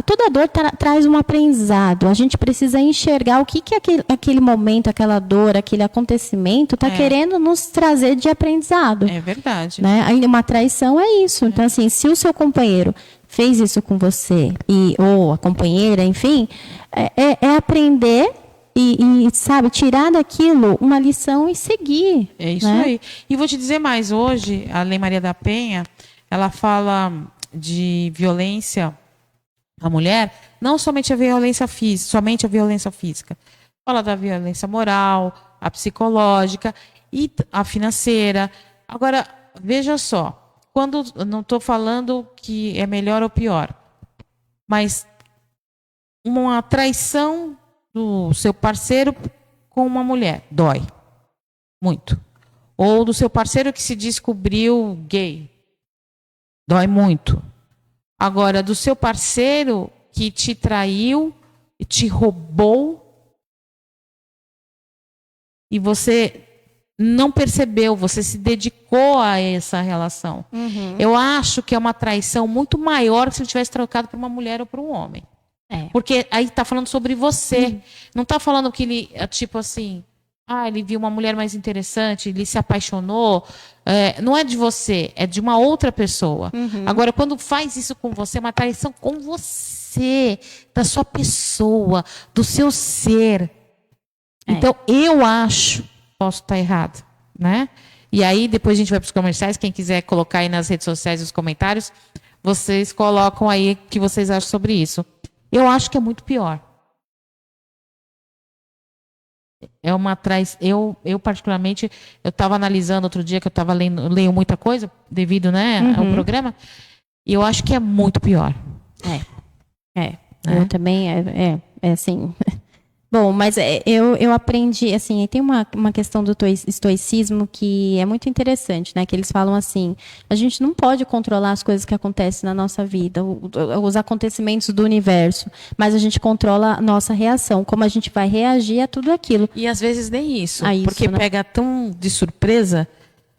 toda dor traz um aprendizado. A gente precisa enxergar o que aquele momento, aquela dor, aquele acontecimento está querendo nos trazer de aprendizado. É verdade. Né? Aí uma traição é isso. Então, assim, se o seu companheiro fez isso com você, ou a companheira, enfim, é aprender e, sabe, tirar daquilo uma lição e seguir. É isso né? aí. E vou te dizer mais, hoje, a Lei Maria da Penha, ela fala de violência à mulher, não somente a violência física, fala da violência moral, a psicológica e a financeira. Agora, veja só, quando não estou falando que é melhor ou pior, mas uma traição do seu parceiro com uma mulher dói muito. Ou do seu parceiro que se descobriu gay, dói muito. Agora, do seu parceiro que te traiu, te roubou, e você não percebeu, você se dedicou a essa relação. Eu acho que é uma traição muito maior que se ele tivesse trocado por uma mulher ou por um homem. Porque aí está falando sobre você. Não está falando que ele, tipo assim, ele viu uma mulher mais interessante, ele se apaixonou. Não é de você, é de uma outra pessoa. Agora, quando faz isso com você, é uma traição com você, da sua pessoa, do seu ser. Então, eu acho, posso estar errado, né? E aí, depois a gente vai para os comerciais. Quem quiser colocar aí nas redes sociais os comentários, vocês colocam aí o que vocês acham sobre isso. Eu acho que é muito pior. Eu particularmente, eu estava analisando outro dia que eu estava leio muita coisa devido, né, ao programa, e eu acho que é muito pior. Eu também, assim... Bom, mas eu aprendi, assim, tem uma questão do estoicismo que é muito interessante, né? Que eles falam assim, a gente não pode controlar as coisas que acontecem na nossa vida, os acontecimentos do universo, mas a gente controla a nossa reação, como a gente vai reagir a tudo aquilo. E às vezes nem isso, A isso, porque né? pega tão de surpresa.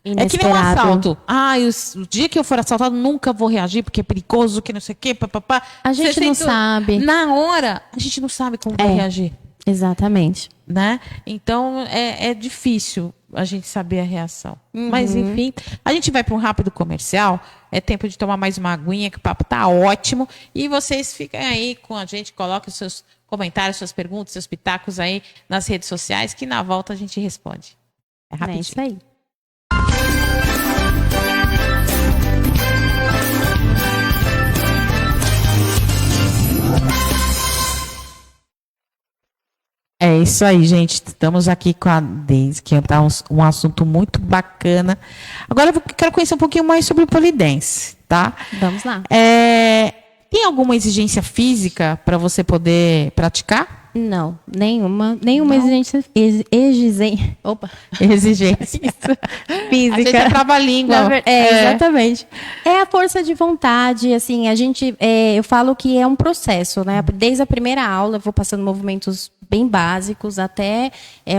É que nem um Inesperado. assalto. O dia que eu for assaltado, nunca vou reagir, porque é perigoso, que não sei o quê, papapá. A gente não sabe. Na hora, a gente não sabe como vai reagir. Exatamente. Né? Então, é difícil a gente saber a reação. Mas, enfim, a gente vai para um rápido comercial. É tempo de tomar mais uma aguinha, que o papo tá ótimo. E vocês fiquem aí com a gente, coloquem os seus comentários, suas perguntas, seus pitacos aí nas redes sociais, que na volta a gente responde. É rapidinho. É isso aí. É isso aí, gente. Estamos aqui com a Deise, que está um assunto muito bacana. Agora eu quero conhecer um pouquinho mais sobre o polidense, tá? Vamos lá. Tem alguma exigência física para você poder praticar? Não, nenhuma Não? exigência, opa, Exigência. física. A gente trava a língua. Exatamente. É a força de vontade, assim, eu falo que é um processo, né? Desde a primeira aula, eu vou passando movimentos bem básicos até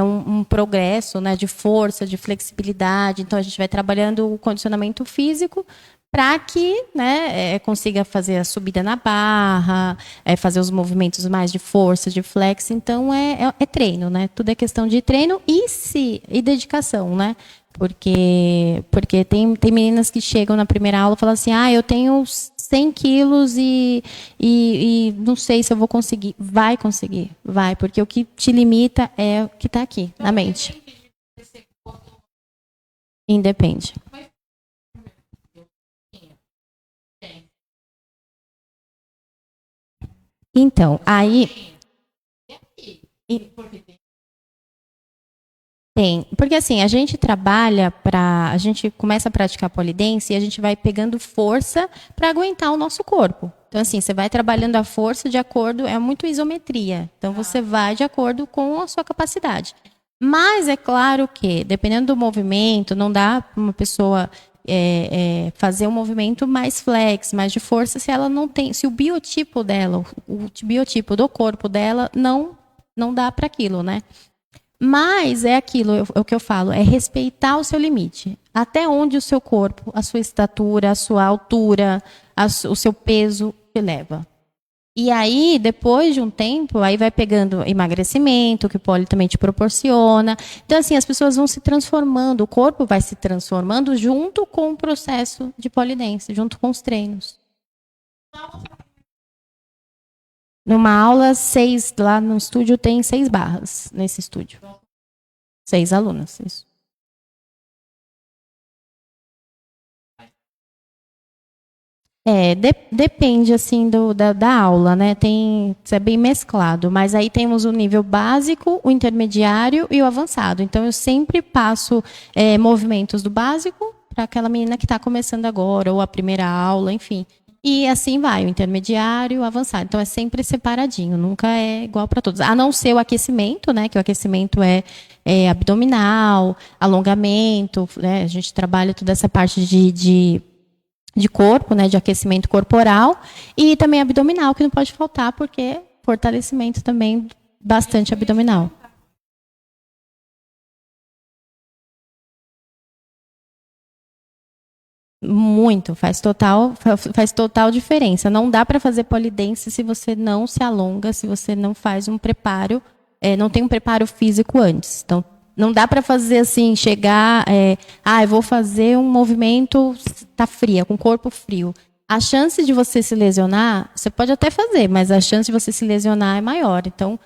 um progresso, né, de força, de flexibilidade. Então, a gente vai trabalhando o condicionamento físico para que, né, consiga fazer a subida na barra, fazer os movimentos mais de força, de flex. Então, é treino, né? Tudo é questão de treino e dedicação, né? Porque tem meninas que chegam na primeira aula e falam assim, eu tenho 100 quilos e não sei se eu vou conseguir. Vai conseguir, vai, porque o que te limita é o que está aqui, na mente. Independe. Então, aí... Tem, porque assim, a gente a gente começa a praticar pole dance e a gente vai pegando força para aguentar o nosso corpo. Então assim, você vai trabalhando a força de acordo, é muito isometria. Então você vai de acordo com a sua capacidade. Mas é claro que, dependendo do movimento, não dá para uma pessoa fazer um movimento mais flex, mais de força, se ela não tem, se o biotipo dela, o biotipo do corpo dela não dá para aquilo, né? Mas é aquilo, é o que eu falo, é respeitar o seu limite. Até onde o seu corpo, a sua estatura, a sua altura, o seu peso te leva. E aí, depois de um tempo, aí vai pegando emagrecimento, que o pole também te proporciona. Então, assim, as pessoas vão se transformando, o corpo vai se transformando junto com o processo de pole dance, junto com os treinos. Numa aula, 6, lá no estúdio tem 6 barras, nesse estúdio. 6 alunas, isso. Depende, assim, da aula, né? Isso é bem mesclado, mas aí temos o nível básico, o intermediário e o avançado. Então, eu sempre passo movimentos do básico para aquela menina que está começando agora, ou a primeira aula, enfim. E assim vai, o intermediário, o avançado. Então, é sempre separadinho, nunca é igual para todos. A não ser o aquecimento, né? Que o aquecimento é abdominal, alongamento, né? A gente trabalha toda essa parte de corpo, né? De aquecimento corporal. E também abdominal, que não pode faltar, porque fortalecimento também bastante abdominal. Muito, faz total diferença. Não dá para fazer pole dance se você não se alonga, se você não faz um preparo, não tem um preparo físico antes. Então, não dá para fazer assim, chegar, eu vou fazer um movimento, tá fria, com o corpo frio. A chance de você se lesionar, você pode até fazer, mas a chance de você se lesionar é maior. Então,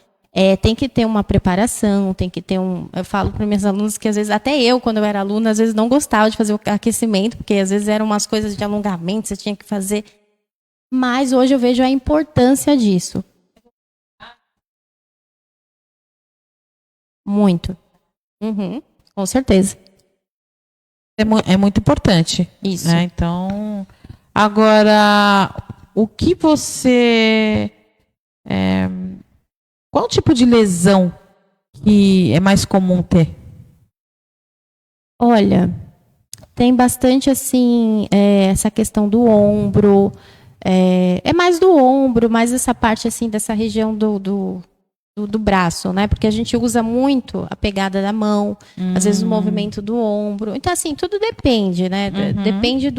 tem que ter uma preparação, tem que ter Eu falo para meus alunos que, às vezes, até eu, quando eu era aluna, às vezes não gostava de fazer o aquecimento, porque, às vezes, eram umas coisas de alongamento, você tinha que fazer. Mas, hoje, eu vejo a importância disso. Muito. Uhum, com certeza. É muito importante. Isso. Né? Então, agora, o que você... qual tipo de lesão que é mais comum ter? Olha, tem bastante, assim, essa questão do ombro. É mais do ombro, mais essa parte, assim, dessa região do braço, né? Porque a gente usa muito a pegada da mão, às vezes o movimento do ombro. Então, assim, tudo depende, né? Depende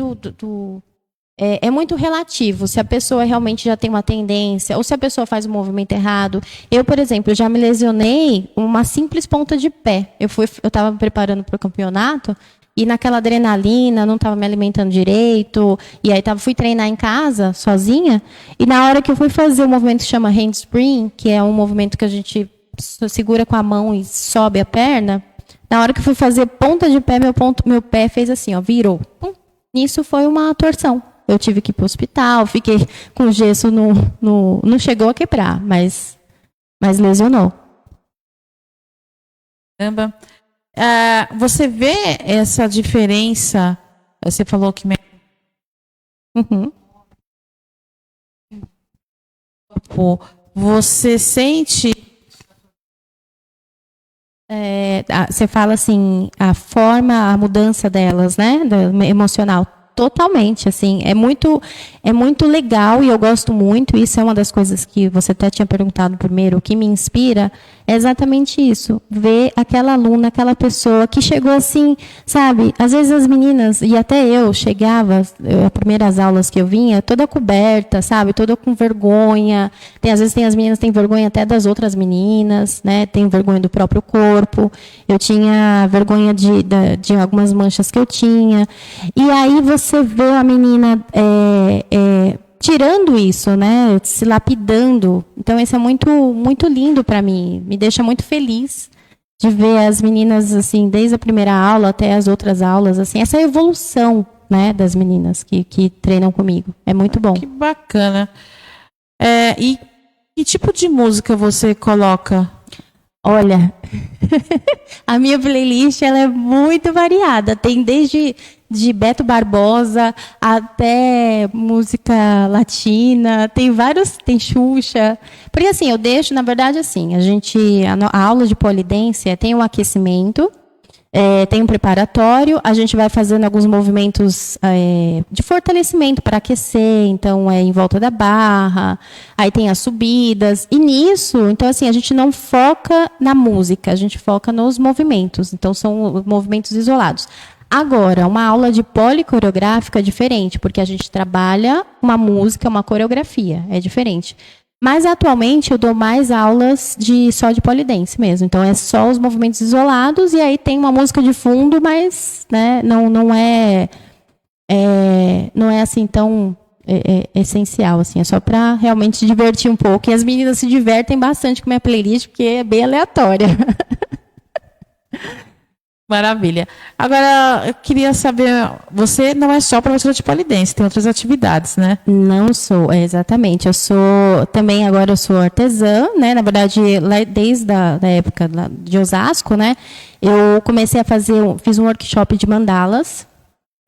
é muito relativo, se a pessoa realmente já tem uma tendência, ou se a pessoa faz o movimento errado. Eu, por exemplo, já me lesionei uma simples ponta de pé. Eu estava me preparando para o campeonato, e naquela adrenalina, não estava me alimentando direito, e aí fui treinar em casa, sozinha, e na hora que eu fui fazer o movimento que chama handspring, que é um movimento que a gente segura com a mão e sobe a perna, na hora que eu fui fazer ponta de pé, meu pé fez assim, ó, virou. Pum. Isso foi uma torção. Eu tive que ir para o hospital, fiquei com gesso, não chegou a quebrar, mas lesionou. Caramba. Você vê essa diferença? Você falou que... Uhum. Você sente... Você fala assim, a mudança delas, né? Emocional. Totalmente, assim, é muito legal e eu gosto muito, isso é uma das coisas que você até tinha perguntado primeiro, o que me inspira é exatamente isso, ver aquela aluna, aquela pessoa que chegou assim, sabe, às vezes as meninas, e até eu chegava, as primeiras aulas que eu vinha, toda coberta, sabe, toda com vergonha, às vezes as meninas têm vergonha até das outras meninas, né, tem vergonha do próprio corpo, eu tinha vergonha de algumas manchas que eu tinha, e aí você vê a menina tirando isso, né, se lapidando. Então, isso é muito, muito lindo para mim. Me deixa muito feliz de ver as meninas, assim, desde a primeira aula até as outras aulas, assim, essa evolução, né, das meninas que treinam comigo. É muito bom. Que bacana. E que tipo de música você coloca? Olha, a minha playlist ela é muito variada. Tem desde de Beto Barbosa até música latina, tem vários, tem Xuxa. Porque assim, eu deixo, na verdade, assim, a aula de polidência tem um aquecimento, tem um preparatório, a gente vai fazendo alguns movimentos de fortalecimento para aquecer, então em volta da barra, aí tem as subidas, e nisso, então assim, a gente não foca na música, a gente foca nos movimentos, então são movimentos isolados. Agora, uma aula de policoreográfica é diferente, porque a gente trabalha uma música, uma coreografia, é diferente. Mas, atualmente, eu dou mais aulas só de polidense mesmo. Então, é só os movimentos isolados, e aí tem uma música de fundo, mas né, não é assim tão essencial. Assim, é só para realmente se divertir um pouco. E as meninas se divertem bastante com a minha playlist, porque é bem aleatória. Maravilha. Agora, eu queria saber, você não é só professora de polidense, tem outras atividades, né? Não sou, exatamente. Eu sou, também agora eu sou artesã, né? Na verdade, desde a época de Osasco, né? Eu comecei a fiz um workshop de mandalas,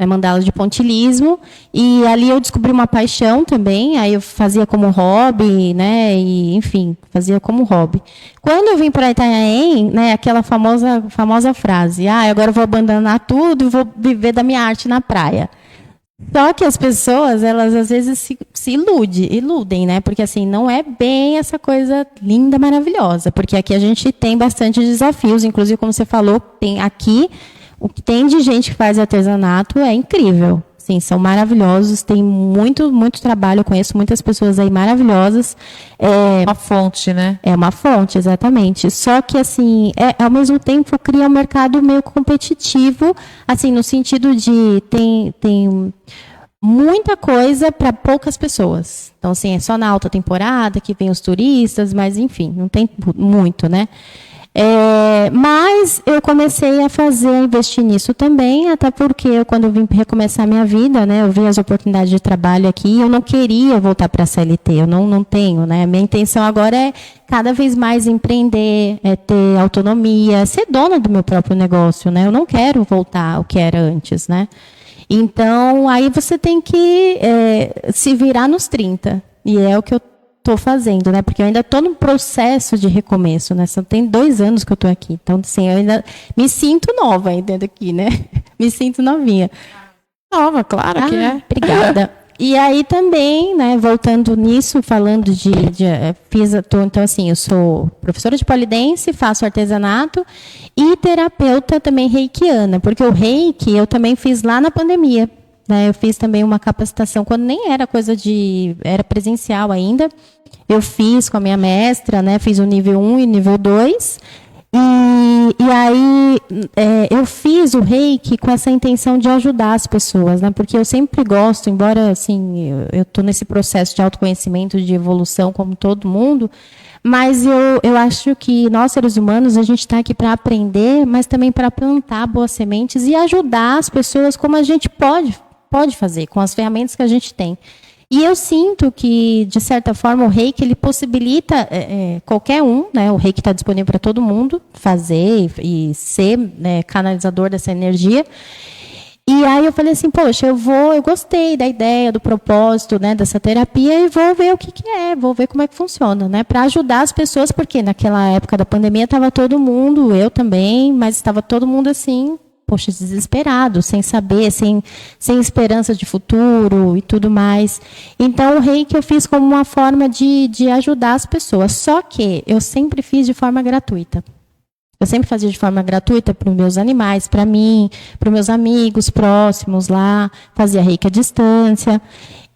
mandalas de pontilhismo, e ali eu descobri uma paixão também, aí eu fazia como hobby, né, e enfim, fazia como hobby. Quando eu vim para Itanhaém, né, aquela famosa frase, agora eu vou abandonar tudo e vou viver da minha arte na praia. Só que as pessoas, elas às vezes se iludem, né, porque assim, não é bem essa coisa linda, maravilhosa, porque aqui a gente tem bastante desafios, inclusive como você falou, tem aqui o que tem de gente que faz artesanato é incrível. Sim, são maravilhosos, tem muito, muito trabalho, eu conheço muitas pessoas aí maravilhosas. Uma fonte, né? É uma fonte, exatamente. Só que, assim, ao mesmo tempo, cria um mercado meio competitivo, assim, no sentido de tem muita coisa para poucas pessoas. Então, assim, é só na alta temporada que vem os turistas, mas, enfim, não tem muito, né? Mas eu comecei a investir nisso também, até porque quando eu vim recomeçar a minha vida, né, eu vi as oportunidades de trabalho aqui, eu não queria voltar para a CLT, eu não tenho, né, minha intenção agora é cada vez mais empreender, ter autonomia, ser dona do meu próprio negócio, né, eu não quero voltar ao que era antes, né. Então, aí você tem que se virar nos 30, e é o que eu estou fazendo, né? Porque eu ainda estou num processo de recomeço, né? Só tem 2 anos que eu estou aqui. Então, assim, eu ainda me sinto nova ainda aqui, né? Me sinto novinha. Nova, claro que é. Obrigada. E aí também, né, voltando nisso, falando então assim, eu sou professora de polidense, faço artesanato e terapeuta também reikiana, porque o reiki eu também fiz lá na pandemia. Eu fiz também uma capacitação, quando nem era era presencial ainda. Eu fiz com a minha mestra, né? Fiz o nível 1 e nível 2. E aí eu fiz o reiki com essa intenção de ajudar as pessoas, né? Porque eu sempre gosto, embora assim, eu estou nesse processo de autoconhecimento, de evolução, como todo mundo, mas eu acho que nós, seres humanos, a gente está aqui para aprender, mas também para plantar boas sementes e ajudar as pessoas como a gente pode fazer, com as ferramentas que a gente tem. E eu sinto que, de certa forma, o reiki ele possibilita qualquer um, né? O reiki está disponível para todo mundo fazer e ser, né, canalizador dessa energia. E aí eu falei assim, poxa, eu gostei da ideia, do propósito, né, dessa terapia e vou ver o que é, vou ver como é que funciona, né, para ajudar as pessoas, porque naquela época da pandemia estava todo mundo, eu também, mas estava todo mundo assim, poxa, desesperado, sem saber, sem esperança de futuro e tudo mais. Então, o reiki eu fiz como uma forma de ajudar as pessoas. Só que eu sempre fiz de forma gratuita. Eu sempre fazia de forma gratuita para os meus animais, para mim, para os meus amigos próximos lá, fazia reiki à distância.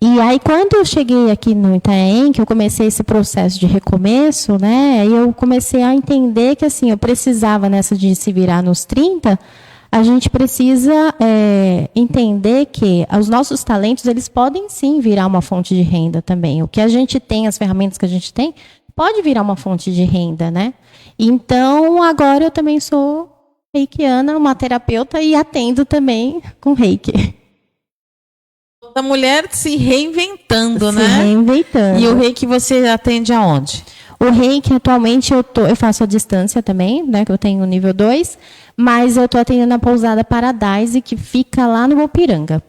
E aí, quando eu cheguei aqui no Itanhaém, que eu comecei esse processo de recomeço, né, eu comecei a entender que assim, eu precisava, nessa de se virar nos 30, a gente precisa entender que os nossos talentos, eles podem sim virar uma fonte de renda também. O que a gente tem, as ferramentas que a gente tem, pode virar uma fonte de renda, né? Então, agora eu também sou reikiana, uma terapeuta e atendo também com reiki. Toda mulher se reinventando, né? Se reinventando. E o reiki você atende aonde? O Reiki, atualmente, eu faço à distância também, né? Que eu tenho o nível 2, mas eu estou atendendo a pousada Paradise, que fica lá no Ipiranga.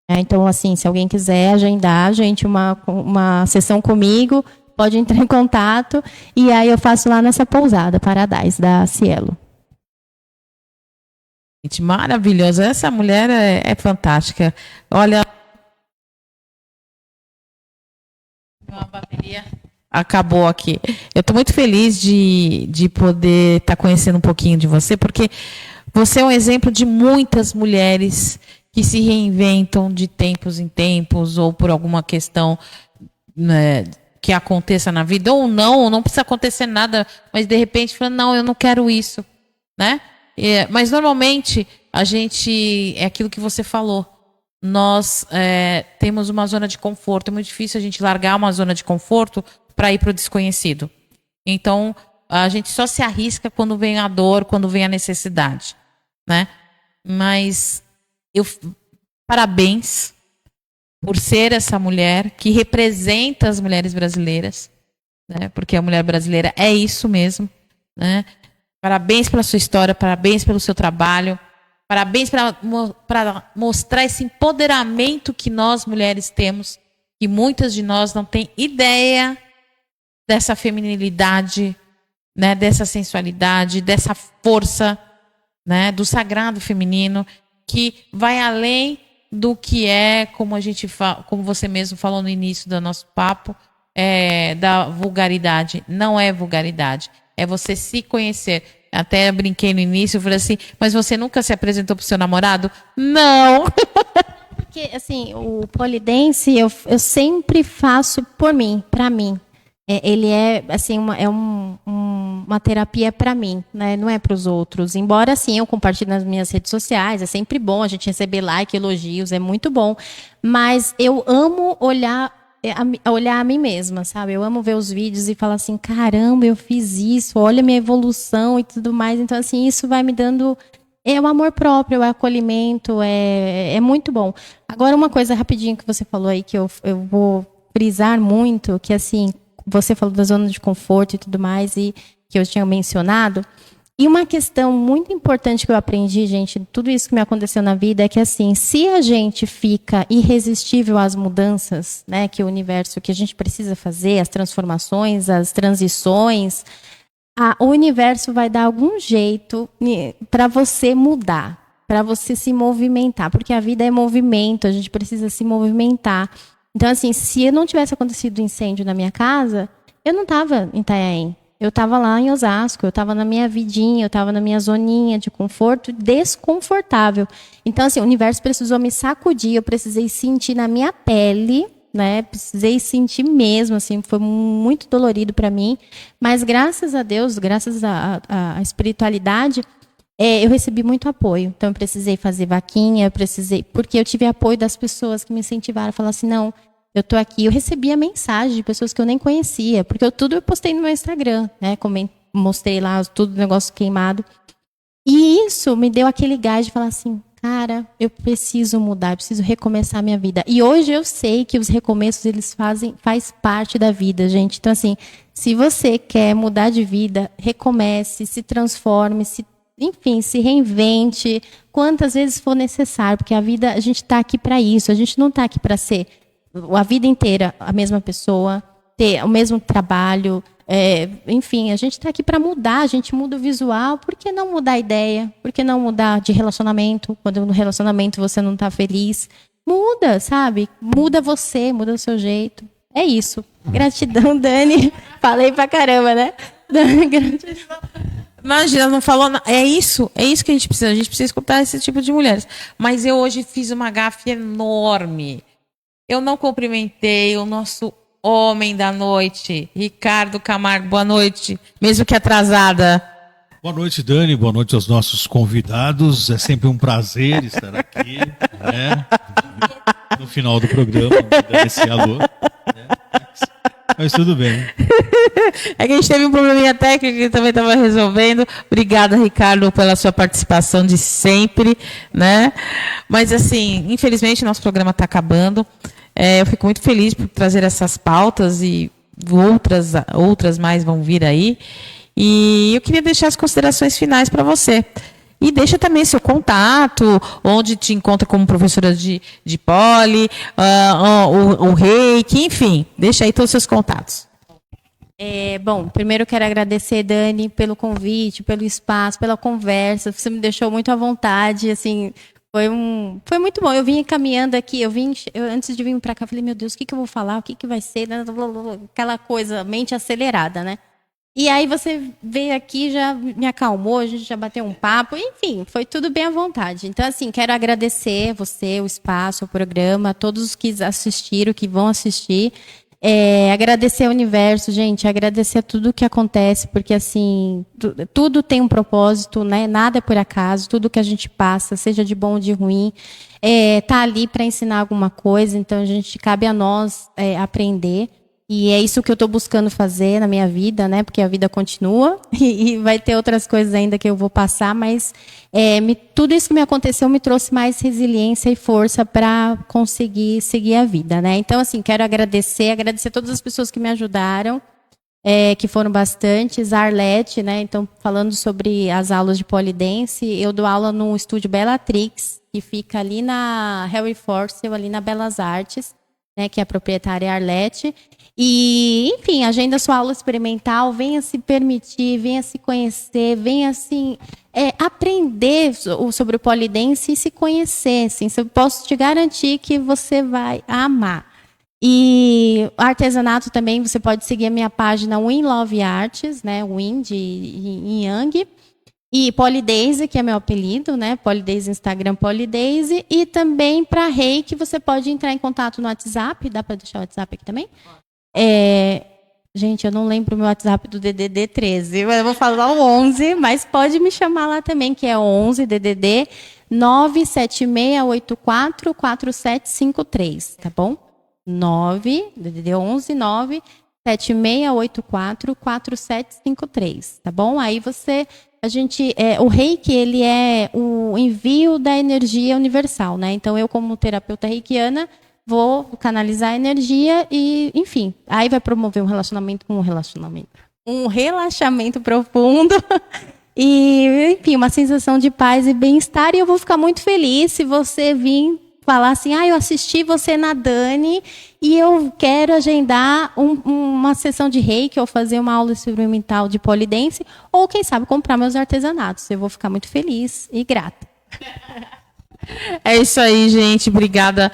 Então, assim, se alguém quiser agendar, gente, uma sessão comigo, pode entrar em contato, e aí eu faço lá nessa pousada Paradise, da Cielo. Gente, maravilhosa. Essa mulher é fantástica. Olha, a bateria acabou aqui. Eu estou muito feliz de poder estar conhecendo um pouquinho de você, porque você é um exemplo de muitas mulheres que se reinventam de tempos em tempos, ou por alguma questão, né, que aconteça na vida, ou não precisa acontecer nada, mas de repente fala, não, eu não quero isso, né? Mas normalmente a gente, é aquilo que você falou, nós temos uma zona de conforto, é muito difícil a gente largar uma zona de conforto para ir para o desconhecido. Então, a gente só se arrisca quando vem a dor, quando vem a necessidade, né? Mas parabéns por ser essa mulher que representa as mulheres brasileiras, né? Porque a mulher brasileira é isso mesmo, né? Parabéns pela sua história, parabéns pelo seu trabalho, parabéns para mostrar esse empoderamento que nós mulheres temos, que muitas de nós não têm ideia dessa feminilidade, né? Dessa sensualidade, dessa força, né? Do sagrado feminino, que vai além do que como você mesmo falou no início do nosso papo, da vulgaridade. Não é vulgaridade. É você se conhecer. Até brinquei no início, eu falei assim, mas você nunca se apresentou pro seu namorado? Não! Porque, assim, o polidense eu sempre faço por mim, para mim. Ele é, assim, uma terapia para mim, né? Não é para os outros. Embora, assim, eu compartilhe nas minhas redes sociais, é sempre bom a gente receber like, elogios, é muito bom. Mas eu amo olhar a mim mesma, sabe? Eu amo ver os vídeos e falar assim, caramba, eu fiz isso, olha a minha evolução e tudo mais. Então, assim, isso vai me dando... É o amor próprio, é o acolhimento, é muito bom. Agora, uma coisa rapidinho que você falou aí, que eu vou frisar muito, que, assim, você falou da zona de conforto e tudo mais, e que eu tinha mencionado. E uma questão muito importante que eu aprendi, gente, tudo isso que me aconteceu na vida, é que, assim, se a gente fica irresistível às mudanças, né, que o universo, que a gente precisa fazer, as transformações, as transições, o universo vai dar algum jeito para você mudar, para você se movimentar, porque a vida é movimento, a gente precisa se movimentar. Então, assim, se não tivesse acontecido incêndio na minha casa, eu não estava em Itanhaém. Eu estava lá em Osasco, eu estava na minha vidinha, eu estava na minha zoninha de conforto, desconfortável. Então, assim, o universo precisou me sacudir, eu precisei sentir na minha pele, né? Precisei sentir mesmo, assim, foi muito dolorido para mim. Mas, graças a Deus, graças à espiritualidade, eu recebi muito apoio. Então, eu precisei fazer vaquinha, porque eu tive apoio das pessoas que me incentivaram a falar assim, não, eu estou aqui. Eu recebia mensagem de pessoas que eu nem conhecia, porque eu postei no meu Instagram, né? Mostrei lá tudo, negócio queimado. E isso me deu aquele gás de falar assim, cara, eu preciso mudar, eu preciso recomeçar a minha vida. E hoje eu sei que os recomeços, eles faz parte da vida, gente. Então, assim, se você quer mudar de vida, recomece, se transforme, enfim, se reinvente quantas vezes for necessário, porque a vida, a gente está aqui para isso, a gente não está aqui para ser a vida inteira a mesma pessoa, ter o mesmo trabalho, enfim, a gente está aqui para mudar, a gente muda o visual, por que não mudar a ideia? Por que não mudar de relacionamento? Quando no relacionamento você não está feliz, muda, sabe? Muda você, muda o seu jeito. É isso. Gratidão, Dani. Falei pra caramba, né? Gratidão. Imagina, não falou nada. É isso que a gente precisa escutar esse tipo de mulheres. Mas eu hoje fiz uma gafe enorme. Eu não cumprimentei o nosso homem da noite, Ricardo Camargo. Boa noite, mesmo que atrasada. Boa noite, Dani. Boa noite aos nossos convidados. É sempre um prazer estar aqui, né? No final do programa, dar esse alô. Né? Mas tudo bem. É que a gente teve um probleminha técnico que também estava resolvendo. Obrigada, Ricardo, pela sua participação de sempre, né? Mas, assim, infelizmente, nosso programa está acabando. Eu fico muito feliz por trazer essas pautas e outras mais vão vir aí. E eu queria deixar as considerações finais para você. E deixa também seu contato, onde te encontra como professora de poli, o reiki, enfim. Deixa aí todos os seus contatos. Bom, primeiro eu quero agradecer, Dani, pelo convite, pelo espaço, pela conversa. Você me deixou muito à vontade, assim, foi muito bom. Eu vim caminhando aqui, antes de vir para cá, falei, meu Deus, o que eu vou falar, o que vai ser, aquela coisa, mente acelerada, né? E aí você veio aqui, já me acalmou, a gente já bateu um papo, enfim, foi tudo bem à vontade. Então, assim, quero agradecer você, o espaço, o programa, todos os que assistiram, que vão assistir. Agradecer ao universo, gente, agradecer a tudo que acontece, porque, assim, tudo tem um propósito, né? Nada é por acaso, tudo que a gente passa, seja de bom ou de ruim, tá ali para ensinar alguma coisa, então cabe a nós aprender. E é isso que eu estou buscando fazer na minha vida, né? Porque a vida continua e vai ter outras coisas ainda que eu vou passar, mas tudo isso que me aconteceu me trouxe mais resiliência e força para conseguir seguir a vida, né? Então, assim, quero agradecer todas as pessoas que me ajudaram, que foram bastantes. A Arlete, né? Então, falando sobre as aulas de polidense, eu dou aula no estúdio Bellatrix, que fica ali na Harry Forcel, ali na Belas Artes, né? Que é a proprietária é a Arlete. E, enfim, agenda sua aula experimental, venha se permitir, venha se conhecer, venha, assim, aprender sobre o polidense e se conhecer, assim, eu posso te garantir que você vai amar. E artesanato também, você pode seguir a minha página Win Love Arts, né, Win de Yang, e Polidaisy, que é meu apelido, né, Polidaisy Instagram, Polidaisy, e também para Reiki, você pode entrar em contato no WhatsApp, dá para deixar o WhatsApp aqui também? Gente, eu não lembro o meu WhatsApp do DDD 13, eu vou falar o 11, mas pode me chamar lá também, que é 11 DDD 976844753, tá bom? 9 DDD 11 976844753, tá bom? Aí o Reiki, ele é o envio da energia universal, né? Então eu, como terapeuta reikiana, vou canalizar a energia e, enfim, aí vai promover um relaxamento profundo e, enfim, uma sensação de paz e bem-estar. E eu vou ficar muito feliz se você vir falar assim, eu assisti você na Dani e eu quero agendar uma sessão de reiki ou fazer uma aula experimental de polidense ou, quem sabe, comprar meus artesanatos. Eu vou ficar muito feliz e grata. É isso aí, gente. Obrigada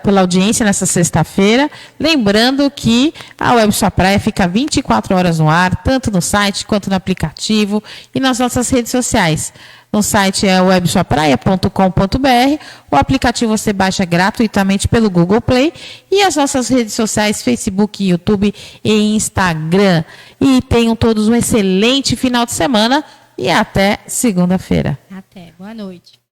pela audiência nessa sexta-feira. Lembrando que a Web Sua Praia fica 24 horas no ar, tanto no site quanto no aplicativo e nas nossas redes sociais. No site é websuapraia.com.br, o aplicativo você baixa gratuitamente pelo Google Play e as nossas redes sociais, Facebook, YouTube e Instagram. E tenham todos um excelente final de semana e até segunda-feira. Até. Boa noite.